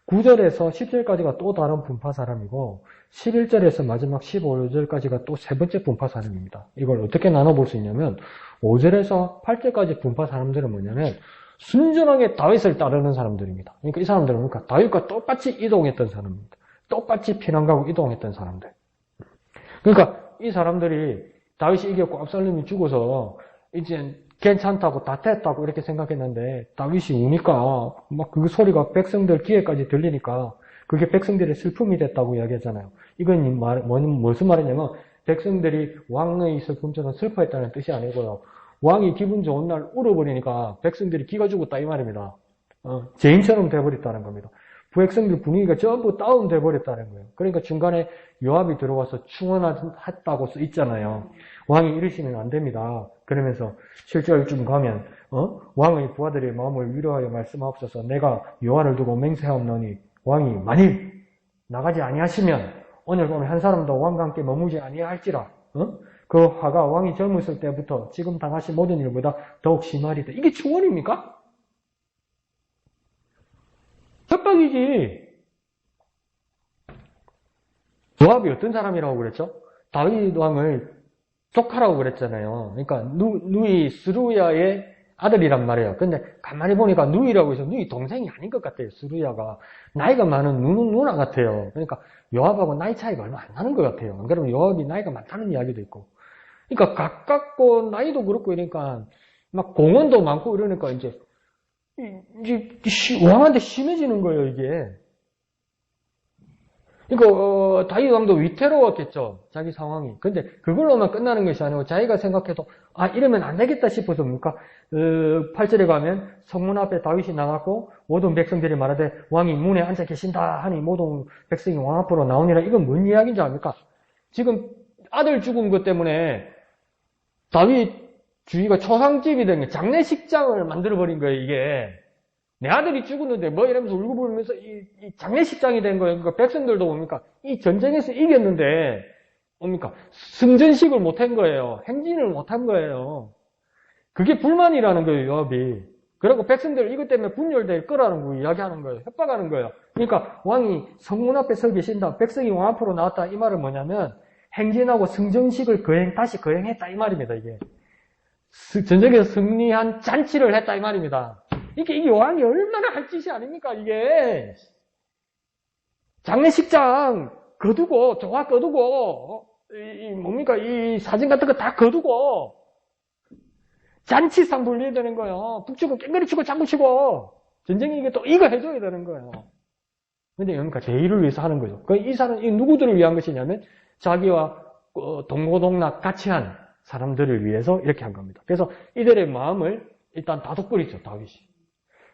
9절에서 10절까지가 또 다른 분파 사람이고 11절에서 마지막 15절까지가 또 세 번째 분파 사람입니다. 이걸 어떻게 나눠볼 수 있냐면 5절에서 8절까지 분파 사람들은 뭐냐면 순전하게 다윗을 따르는 사람들입니다. 그러니까 이 사람들은 뭡니까? 다윗과 똑같이 이동했던 사람입니다. 똑같이 피난 가고 이동했던 사람들. 그러니까 이 사람들이 다윗이 이겼고 압살롬이 죽어서 이제 괜찮다고 다 됐다고 이렇게 생각했는데 다윗이 우니까 막 그 소리가 백성들 귀에까지 들리니까 그게 백성들의 슬픔이 됐다고 이야기하잖아요. 이건 무슨 말이냐면 백성들이 왕의 슬픔처럼 슬퍼했다는 뜻이 아니고요. 왕이 기분 좋은 날 울어버리니까 백성들이 기가 죽었다 이 말입니다. 죄인처럼 돼버렸다는 겁니다. 백성들 분위기가 전부 다운돼 버렸다는 거예요. 그러니까 중간에 요압이 들어와서 충원했다고 써 있잖아요. 왕이 이러시면 안 됩니다. 그러면서 7절쯤 가면 왕의 부하들의 마음을 위로하여 말씀하옵소서. 내가 여호와를 두고 맹세하옵노니 왕이 만일 나가지 아니하시면 오늘 보면 한 사람도 왕과 함께 머무지 아니할지라. 그 화가 왕이 젊었을 때부터 지금 당하신 모든 일보다 더욱 심하리다. 이게 충원입니까? 협박이지. 요압이 어떤 사람이라고 그랬죠? 다윗 왕을 조카라고 그랬잖아요. 그러니까 누이 스루야의 아들이란 말이에요. 근데 가만히 보니까 누이라고 해서 누이 동생이 아닌 것 같아요. 스루야가 나이가 많은 누나 같아요. 그러니까 요압하고 나이 차이가 얼마 안 나는 것 같아요. 안 그러면 요압이 나이가 많다는 이야기도 있고. 그러니까 가깝고 나이도 그렇고 이러니까 막 공원도 많고 이러니까 이제 왕한테 심해지는 거예요, 이게. 그러니까 다윗 왕도 위태로웠겠죠, 자기 상황이. 근데 그걸로만 끝나는 것이 아니고 자기가 생각해도 이러면 안 되겠다 싶어서 뭡니까? 8절에 가면 성문 앞에 다윗이 나갔고 모든 백성들이 말하되 왕이 문에 앉아 계신다 하니 모든 백성이 왕 앞으로 나오니라. 이건 뭔 이야기인지 압니까? 지금 아들 죽은 것 때문에 다윗 주위가 초상집이 된 거예요. 장례식장을 만들어버린 거예요, 이게. 내 아들이 죽었는데 뭐 이러면서 울고 불면서 이 장례식장이 된 거예요. 그러니까 백성들도 뭡니까? 이 전쟁에서 이겼는데 뭡니까? 승전식을 못한 거예요. 행진을 못한 거예요. 그게 불만이라는 거예요, 요압이. 그리고 백성들 이것 때문에 분열될 거라는 거 이야기하는 거예요. 협박하는 거예요. 그러니까 왕이 성문 앞에 서 계신다. 백성이 왕 앞으로 나왔다. 이 말은 뭐냐면 행진하고 승전식을 다시 거행했다 이 말입니다, 이게. 전쟁에서 승리한 잔치를 했다 이 말입니다. 이게 왕이 얼마나 할 짓이 아닙니까, 이게. 장례식장 거두고, 조화 거두고, 뭡니까, 이 사진 같은 거 다 거두고, 잔치상 돌려야 되는 거예요. 북치고, 깽가리 치고, 장구 치고, 전쟁이 이게 또 이거 해줘야 되는 거예요. 근데 뭡니까? 대의를 위해서 하는 거죠. 이 사람, 이 누구들을 위한 것이냐면 자기와 동고동락 같이 한 사람들을 위해서 이렇게 한 겁니다. 그래서 이들의 마음을 일단 다독거리죠, 다윗이.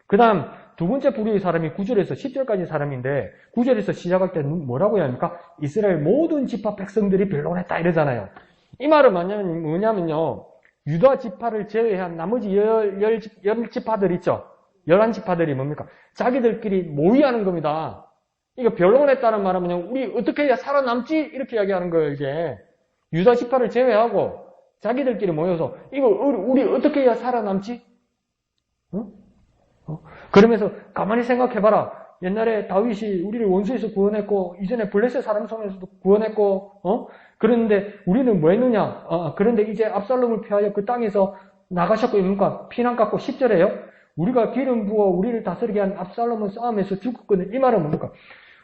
그 다음 두 번째 부류의 사람이 9절에서 10절까지 사람인데 9절에서 시작할 때 뭐라고 해야 합니까? 이스라엘 모든 지파 백성들이 변론했다 이러잖아요. 이 말은 뭐냐면요. 유다 지파를 제외한 나머지 10지파들 있죠. 11지파들이 뭡니까? 자기들끼리 모의하는 겁니다. 이거 변론했다는 말하면 우리 어떻게 해야 살아남지? 이렇게 이야기하는 거예요, 이게. 유다 지파를 제외하고 자기들끼리 모여서 이거 우리 어떻게 해야 살아남지? 그러면서 가만히 생각해봐라. 옛날에 다윗이 우리를 원수에서 구원했고 이전에 블레셋 사람 손에서도 구원했고 그런데 우리는 뭐 했느냐? 그런데 이제 압살롬을 피하여 그 땅에서 나가셨고 뭡니까? 피난 갖고 10절에요. 우리가 기름 부어 우리를 다스리게 한 압살롬은 싸움에서 죽었거든. 이 말은 뭡니까?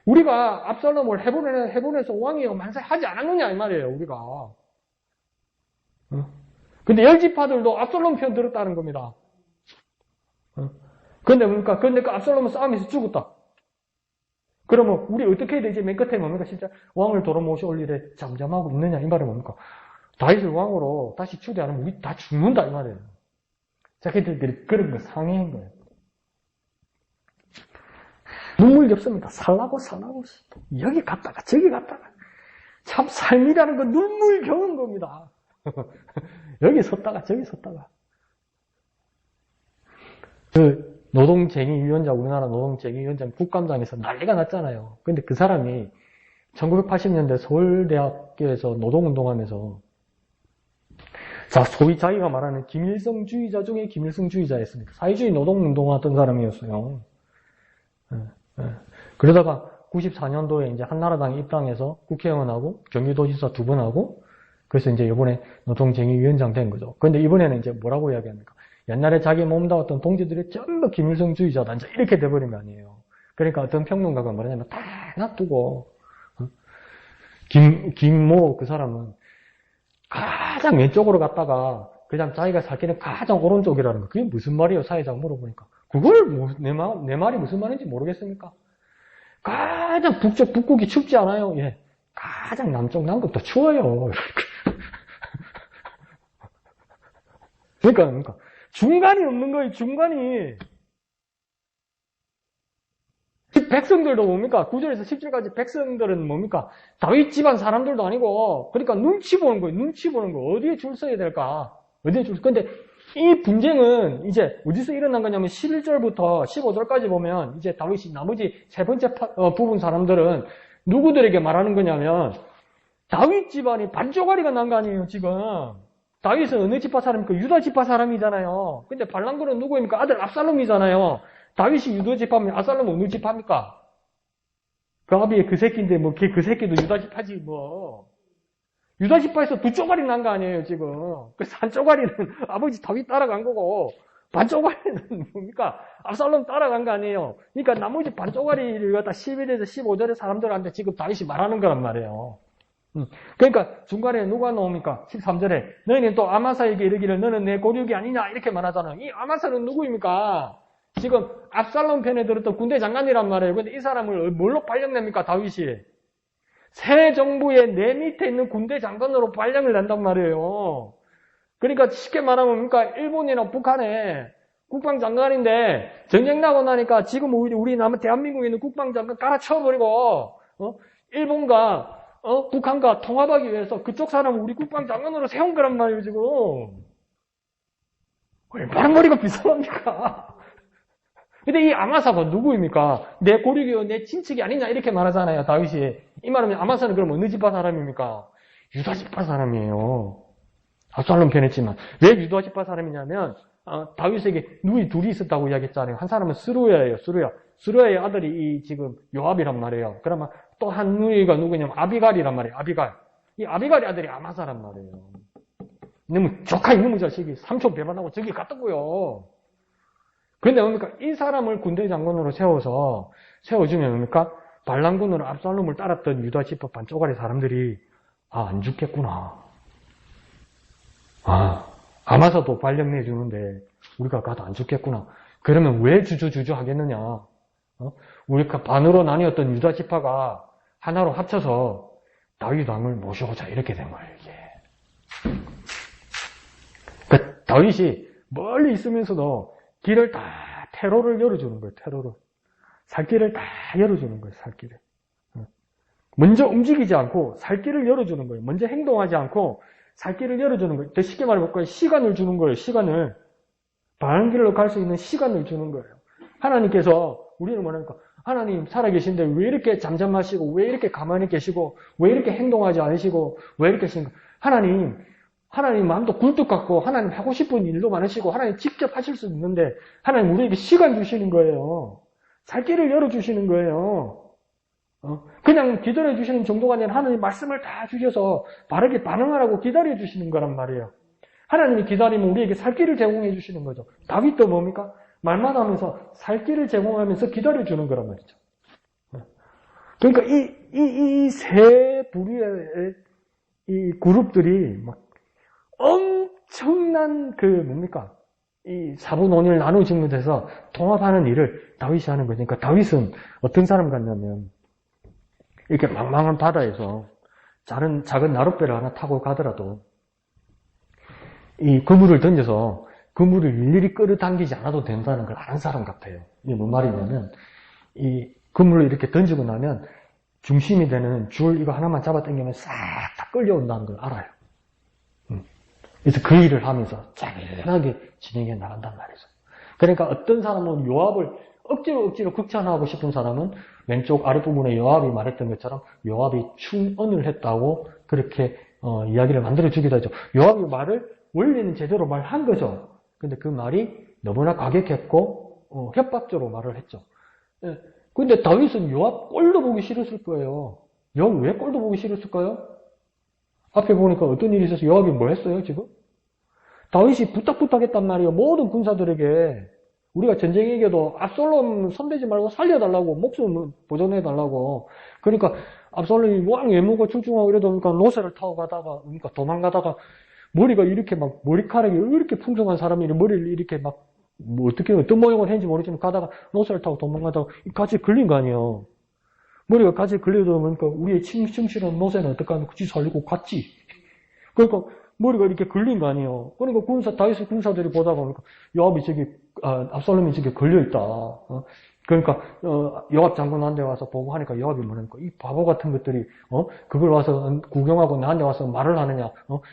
우리가 압살롬을 헤브론에서 왕이여 만세하지 않았느냐 이 말이에요. 우리가. 근데 10지파들도 압살롬 편 들었다는 겁니다. 근데 뭡니까? 근데 그 압살롬은 싸움에서 죽었다. 그러면 우리 어떻게 해야 되지? 맨 끝에 뭡니까? 진짜 왕을 도로 모셔올 일에 잠잠하고 있느냐 이 말은 뭡니까? 다윗을 왕으로 다시 추대하면 우리 다 죽는다 이 말이에요. 자기들끼리 그런 거 상해한 거예요. 눈물겹습니다. 살라고 여기 갔다가 저기 갔다가 참 삶이라는 건 눈물겨운 겁니다. 여기 섰다가 저기 섰다가 노동쟁의위원장, 우리나라 노동쟁의위원장 국감장에서 난리가 났잖아요. 근데 그 사람이 1980년대 서울대학교에서 노동운동하면서 소위 자기가 말하는 김일성주의자 중에 김일성주의자였습니다. 사회주의 노동운동하던 사람이었어요. 그러다가 94년도에 이제 한나라당에 입당해서 국회의원하고 경기도지사 2번 하고 그래서 이제 이번에 노동쟁의위원장 된 거죠. 근데 이번에는 이제 뭐라고 이야기합니까? 옛날에 자기 몸담았던 동지들이 전부 김일성주의자다. 이제 이렇게 돼버린 거 아니에요. 그러니까 어떤 평론가가 뭐냐면 다 놔두고 김모 그 사람은 가장 왼쪽으로 갔다가 그냥 자기가 살기는 가장 오른쪽이라는 거. 그게 무슨 말이에요? 사회자가 물어보니까. 그걸 내 말이 무슨 말인지 모르겠습니까? 가장 북극이 춥지 않아요? 예. 가장 남쪽도 추워요. 그러니까 중간이 없는 거예요. 중간이. 백성들도 뭡니까? 9절에서 10절까지 백성들은 뭡니까? 다윗 집안 사람들도 아니고 그러니까 눈치 보는 거예요. 눈치 보는 거. 어디에 줄 서야 될까? 근데 이 분쟁은 이제 어디서 일어난 거냐면 11절부터 15절까지 보면 이제 다윗이 나머지 세 번째 부분 사람들은 누구들에게 말하는 거냐면 다윗 집안이 반쪽아리가 난 거 아니에요, 지금. 다윗은 어느 지파 사람입니까? 유다 지파 사람이잖아요. 근데 발랑군은 누구입니까? 아들 압살롬이잖아요. 다윗이 유다 지파면 압살롬은 어느 지파입니까? 그 아비의 그 새끼인데 뭐 그 새끼도 유다 지파지 뭐. 유다 지파에서 2쪼가리 난 거 아니에요, 지금. 그래서 한 쪼가리는 아버지 다윗 따라간 거고 반 쪼가리는 뭡니까? 압살롬 따라간 거 아니에요. 그러니까 나머지 반 쪼가리를 갖다 11에서 15절의 사람들한테 지금 다윗이 말하는 거란 말이에요. 그러니까 중간에 누가 나옵니까? 13절에 너희는 또 아마사에게 이르기를 너는 내 고륙이 아니냐 이렇게 말하잖아요. 이 아마사는 누구입니까? 지금 압살롬 편에 들었던 군대 장관이란 말이에요. 근데 이 사람을 뭘로 발령냅니까? 다윗이 새 정부의 내 밑에 있는 군대 장관으로 발령을 낸단 말이에요. 그러니까 쉽게 말하면 뭡니까? 일본이나 북한에 국방장관인데 전쟁 나고 나니까 지금 우리 대한민국에 있는 국방장관 깔아쳐버리고 일본과 북한과 통합하기 위해서 그쪽 사람을 우리 국방장관으로 세운 거란 말이에요, 지금. 얼마나 머리가 비싼합니까? 근데 이 아마사가 누구입니까? 내 고륙이요, 내 친척이 아니냐, 이렇게 말하잖아요, 다윗이. 이 말하면 아마사는 그럼 어느 지파 사람입니까? 유다 지파 사람이에요. 압살롬 편했지만. 왜 유다 지파 사람이냐면, 다윗에게 누이 둘이 있었다고 이야기했잖아요. 한 사람은 스루야예요, 스루야. 스루야의 아들이 지금 요압이란 말이에요. 그러면 또 한 누이가 누구냐면 아비갈이란 말이에요. 아비갈. 이 아비갈의 아들이 아마사란 말이에요. 너무 조카 이놈의 자식이 삼촌 배반하고 저기 갔다고요. 그런데 뭡니까? 이 사람을 군대 장관으로 세워주면 뭡니까? 발랑군으로 압살롬을 따랐던 유다 지파 반쪽아리 사람들이 안 죽겠구나. 아마사도 발령 내주는데 우리가 가도 안 죽겠구나. 그러면 왜 주저주저 하겠느냐? 우리가 반으로 나뉘었던 유다 지파가 하나로 합쳐서 다윗 왕을 모셔오자 이렇게 된 거예요. 이게. 그러니까 다윗이 멀리 있으면서도 길을 다 테러를 열어주는 거예요. 테러를. 살길을 다 열어주는 거예요. 살길을. 먼저 움직이지 않고 살길을 열어주는 거예요. 먼저 행동하지 않고 살길을 열어주는 거예요. 더 쉽게 말해볼까요? 시간을 주는 거예요. 시간을. 바른 길로 갈 수 있는 시간을 주는 거예요. 하나님께서 우리는 뭐랄까? 하나님 살아계신데 왜 이렇게 잠잠하시고 왜 이렇게 가만히 계시고 왜 이렇게 행동하지 않으시고 왜 이렇게 하신가? 하나님 마음도 굴뚝 같고 하나님 하고 싶은 일도 많으시고 하나님 직접 하실 수 있는데 하나님 우리에게 시간 주시는 거예요. 살 길을 열어주시는 거예요. 그냥 기다려주시는 정도가 아니라 하나님 말씀을 다 주셔서 바르게 반응하라고 기다려주시는 거란 말이에요. 하나님이 기다리면 우리에게 살 길을 제공해 주시는 거죠. 다윗도 뭡니까? 말만 하면서 살 길을 제공하면서 기다려주는 거란 말이죠. 그러니까 이 세 부류의 이 그룹들이 막 엄청난 이 4분 5일 나누어지면서 통합하는 일을 다윗이 하는 거죠. 그러니까 다윗은 어떤 사람 같냐면 이렇게 망망한 바다에서 작은 나룻배를 하나 타고 가더라도 이 그물을 던져서 그물을 일일이 끌어당기지 않아도 된다는 걸 아는 사람 같아요. 이게 뭔 말이냐면 이 그물을 이렇게 던지고 나면 중심이 되는 줄 이거 하나만 잡아 당기면 싹 다 끌려온다는 걸 알아요. 그래서 그 일을 하면서 짜릿하게 진행해 나간단 말이죠. 그러니까 어떤 사람은 요압을 억지로 극찬하고 싶은 사람은 왼쪽 아랫부분에 요압이 말했던 것처럼 요압이 충언을 했다고 그렇게 이야기를 만들어주기도 하죠. 요압이 말을 원래는 제대로 말한 거죠. 근데 그 말이 너무나 과격했고 협박적으로 말을 했죠. 근데 다윗은 요압 꼴도 보기 싫었을 거예요. 요압 왜 꼴도 보기 싫었을까요? 앞에 보니까 어떤 일이 있어서 요압이 뭐 했어요 지금? 다윗이 부탁했단 말이에요. 모든 군사들에게 우리가 전쟁에 이겨도 압살롬 손대지 말고 살려달라고 목숨 보존해달라고. 그러니까 압살롬이 왕 외모가 출중하고 이러다 보니까 노새를 타고 가다가 그러니까 도망가다가 머리가 이렇게 막 머리카락이 이렇게 풍성한 사람이 머리를 이렇게 막 뭐 어떻게 어떤 모양을 했는지 모르지만 가다가 노새를 타고 도망가다가 가지에 걸린 거 아니에요. 머리가 가지에 걸려다 보니까 우리의 침실한 노새는 어떡하면 그치 살리고 갔지. 그러니까 머리가 이렇게 걸린 거 아니에요. 그러니까 다윗의 군사들이 보다가 보니까 요압이 압살롬이 저기 걸려있다. 그러니까 요압 장군한테 와서 보고 하니까 요압이 뭐냐니까 이 바보 같은 것들이 그걸 와서 구경하고 나한테 와서 말을 하느냐.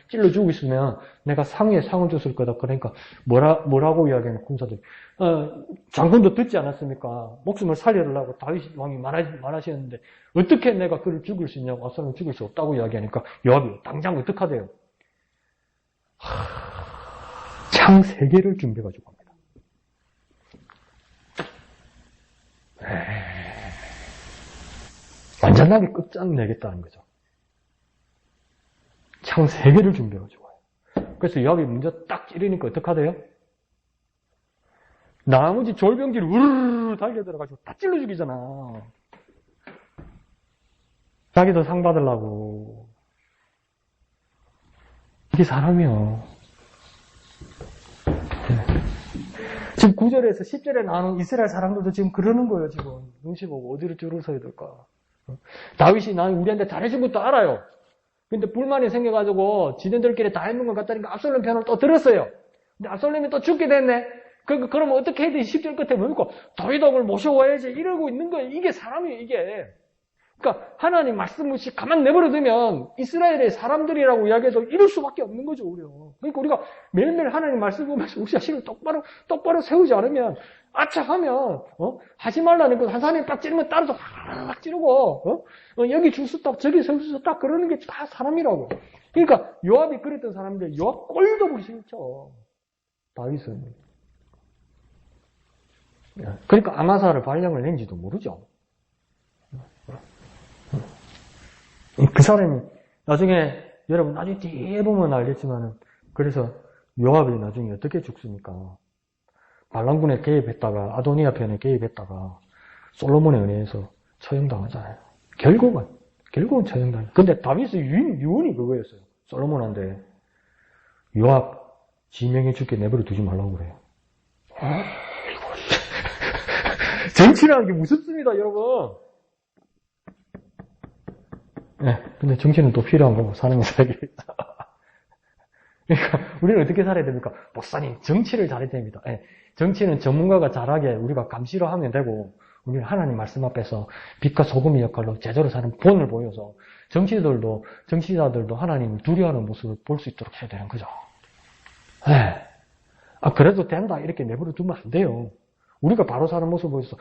찔러 주고 있으면 내가 상을 줬을 거다. 그러니까 뭐라고 이야기하는 군사들이 장군도 듣지 않았습니까? 목숨을 살려달라고 다윗 왕이 말하시는데 어떻게 내가 그를 죽일 수 있냐고 압살롬을 죽일 수 없다고 이야기하니까 요압이 당장 어떡하대요? 창 3개를 준비해가지고 갑니다. 완전하게 끝장내겠다는 거죠. 창 3개를 준비해가지고 와요. 그래서 요압이 먼저 딱 찌르니까 어떡하대요? 나머지 졸병들이 우르르 달려들어가지고 다 찔러 죽이잖아. 자기도 상 받으려고. 이게 사람이요. 지금 9절에서 10절에 나오는 이스라엘 사람들도 지금 그러는 거예요, 지금. 눈치 보고 어디로 줄을 서야 될까. 다윗이 나는 우리한테 잘해준 것도 알아요. 근데 불만이 생겨가지고 지네들끼리 다 했는 것 같다니까 압살롬 편을 또 들었어요. 근데 압살롬이 또 죽게 됐네. 그러면 어떻게 해야 되지? 10절 끝에 뭡니까? 다윗 왕을 모셔와야지. 이러고 있는 거예요. 이게 사람이에요, 이게. 그러니까 하나님 말씀 없이 가만 내버려두면 이스라엘의 사람들이라고 이야기해도 이럴 수밖에 없는 거죠, 우리가. 그러니까 우리가 매일매일 하나님 말씀 보면서 우리 자신을 똑바로 세우지 않으면 아차하면 하지 말라는 거 한 사람이 딱 찌르면 따라서 확 찌르고 여기 줄서 딱 저기 서서 딱 그러는 게 다 사람이라고. 그러니까 요압이 그랬던 사람인데 요압 꼴도 보기 싫죠. 다윗은. 그러니까 아마사를 발령을 낸지도 모르죠. 그 사람이 나중에 여러분 나중에 뒤에 보면 알겠지만은 그래서 요압이 나중에 어떻게 죽습니까? 반란군에 개입했다가 아도니아 편에 개입했다가 솔로몬의 은혜에서 처형당하잖아요. 결국은 처형당해요. 근데 다윗의 유언이 그거였어요. 솔로몬한테 요압 지명해 줄게 내버려 두지 말라고 그래요. 정치라는 게 무섭습니다, 여러분. 네, 근데 정치는 또 필요한 거고, 사람이 살기 위해서. 그러니까, 우리는 어떻게 살아야 됩니까? 목사님, 정치를 잘해야 됩니다. 네, 정치는 전문가가 잘하게 우리가 감시로 하면 되고, 우리는 하나님 말씀 앞에서 빛과 소금의 역할로 제대로 사는 본을 보여서, 정치자들도 하나님 두려워하는 모습을 볼 수 있도록 해야 되는 거죠. 네. 그래도 된다, 이렇게 내버려 두면 안 돼요. 우리가 바로 사는 모습을 보여서,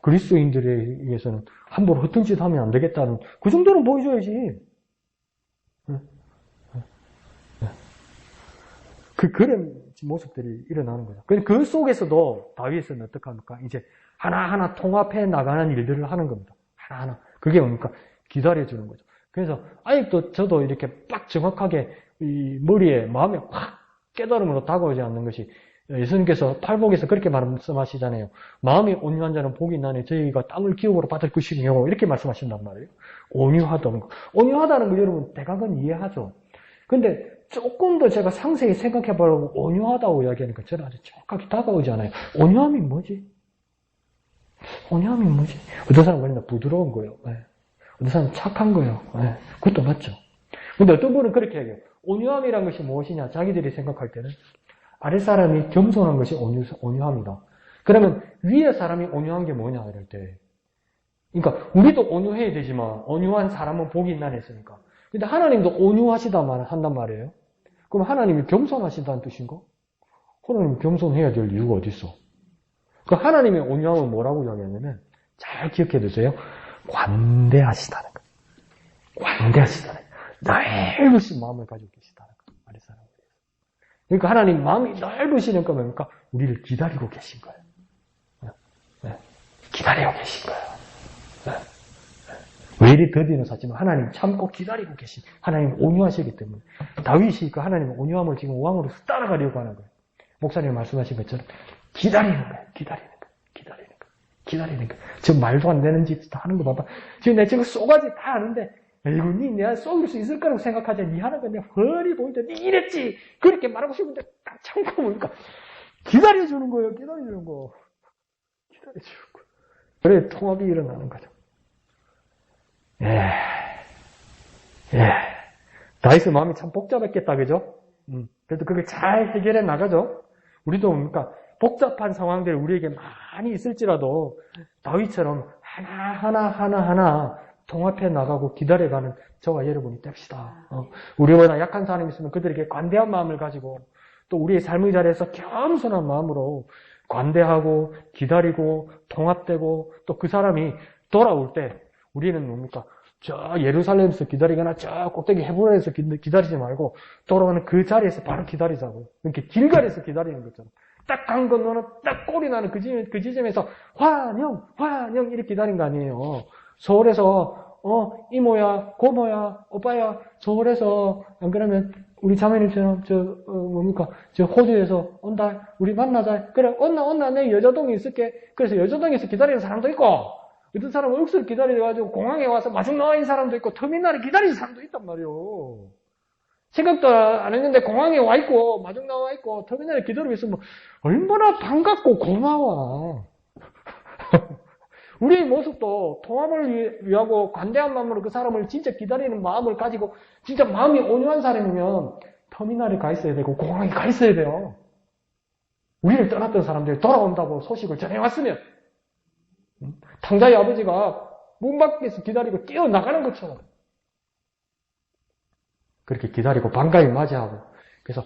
그리스도인들에 의해서는 함부로 허튼 짓 하면 안 되겠다는, 그 정도는 보여줘야지. 그런 모습들이 일어나는 거죠. 그 속에서도 다윗은 어떻게 합니까? 이제 하나하나 통합해 나가는 일들을 하는 겁니다. 하나하나. 그게 뭡니까? 기다려주는 거죠. 그래서 아직도 저도 이렇게 빡 정확하게 이 머리에, 마음에 확 깨달음으로 다가오지 않는 것이, 예수님께서 팔복에서 그렇게 말씀하시잖아요. 마음이 온유한 자는 복이 있나니 저희가 땅을 기업으로 받을 것이며, 이렇게 말씀하신단 말이에요. 온유하다는 거. 온유하다는 거 여러분 대각은 이해하죠. 근데 조금 더 제가 상세히 생각해보려고 온유하다고 이야기하니까 저는 아주 정확하게 다가오지 않아요. 온유함이 뭐지? 온유함이 뭐지? 어떤 사람은 그냥 부드러운 거예요. 네. 어떤 사람은 착한 거예요. 네. 그것도 맞죠. 근데 어떤 분은 그렇게 얘기해요. 온유함이란 것이 무엇이냐? 자기들이 생각할 때는 아랫사람이 겸손한 것이 온유함이다. 그러면 위에 사람이 온유한 게 뭐냐 이럴 때, 그러니까 우리도 온유해야 되지만 온유한 사람은 복이 있나 했으니까. 근데 하나님도 온유하시다만 한단 말이에요. 그럼 하나님이 겸손하시다는 뜻인가? 하나님이 겸손해야 될 이유가 어디 있어? 그 하나님의 온유함은 뭐라고 이야기하냐면, 잘 기억해 두세요. 관대하시다는 거. 관대하시다는 거. 넓으신 마음을 가지고 계시다는 거. 아랫사람에 대해서. 그러니까 하나님 마음이 넓으시는 거 뭡니까? 우리를 기다리고 계신 거예요. 네. 기다리고 계신 거예요. 네. 왜 이리 더디는 사지만 하나님 참고 기다리고 계신, 하나님 온유하시기 때문에 다윗이 그 하나님의 온유함을 지금 왕으로 따라가려고 하는 거예요. 목사님이 말씀하신 것처럼 기다리는 거예요. 기다리는 거예요. 기다리는 거예요. 기다리는 거예요. 지금 말도 안 되는 짓 다 하는 거 봐봐. 지금 내가 지금 쏘가지 다 아는데, 이거 니 내가 쏘길 수 있을 거라고 생각하지. 니 하는 건 내가 헐이 보이는데 니 이랬지. 그렇게 말하고 싶은데 딱 참고 보니까 기다려주는 거예요. 기다려주는 거. 기다려주는 거. 그래 통합이 일어나는 거죠. 다윗의 마음이 참 복잡했겠다, 그죠? 그래도 그걸 잘 해결해 나가죠? 우리도 뭡니까? 복잡한 상황들이 우리에게 많이 있을지라도 다윗처럼 하나하나 통합해 나가고 기다려가는 저와 여러분이 됩시다. 우리보다 약한 사람이 있으면 그들에게 관대한 마음을 가지고 또 우리의 삶의 자리에서 겸손한 마음으로 관대하고 기다리고 통합되고 또 그 사람이 돌아올 때 우리는 뭡니까? 저 예루살렘에서 기다리거나 저 꼭대기 헤브론에서 기다리지 말고 돌아오는 그 자리에서 바로 기다리자고요. 이렇게 길가에서 기다리는 것처럼. 딱 강 건너는 딱 꼴이 나는 그 지점에서 환영 이렇게 기다린 거 아니에요. 서울에서 이모야 고모야 오빠야 서울에서 안 그러면 우리 자매님처럼 저 호주에서 온다 우리 만나자. 그래 온나 내 여자동에 있을게. 그래서 여자동에서 기다리는 사람도 있고 어떤 사람은 억수로 기다려가지고 공항에 와서 마중 나와 있는 사람도 있고 터미널에 기다리는 사람도 있단 말이에요. 생각도 안 했는데 공항에 와 있고 마중 나와 있고 터미널에 기다리고 있으면 얼마나 반갑고 고마워. 우리의 모습도 통합을 위하고 관대한 마음으로 그 사람을 진짜 기다리는 마음을 가지고 진짜 마음이 온유한 사람이면 터미널에 가 있어야 되고 공항에 가 있어야 돼요. 우리를 떠났던 사람들이 돌아온다고 소식을 전해왔으면 탕자의 아버지가 문 밖에서 기다리고 뛰어나가는 것처럼 그렇게 기다리고 반가이 맞이하고 그래서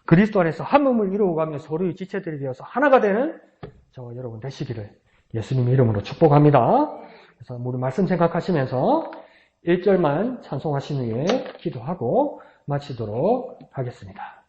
그리스도 안에서 한 몸을 이루어가며 서로의 지체들이 되어서 하나가 되는 저와 여러분 되시기를 예수님의 이름으로 축복합니다. 그래서 우리 말씀 생각하시면서 1절만 찬송하신 후에 기도하고 마치도록 하겠습니다.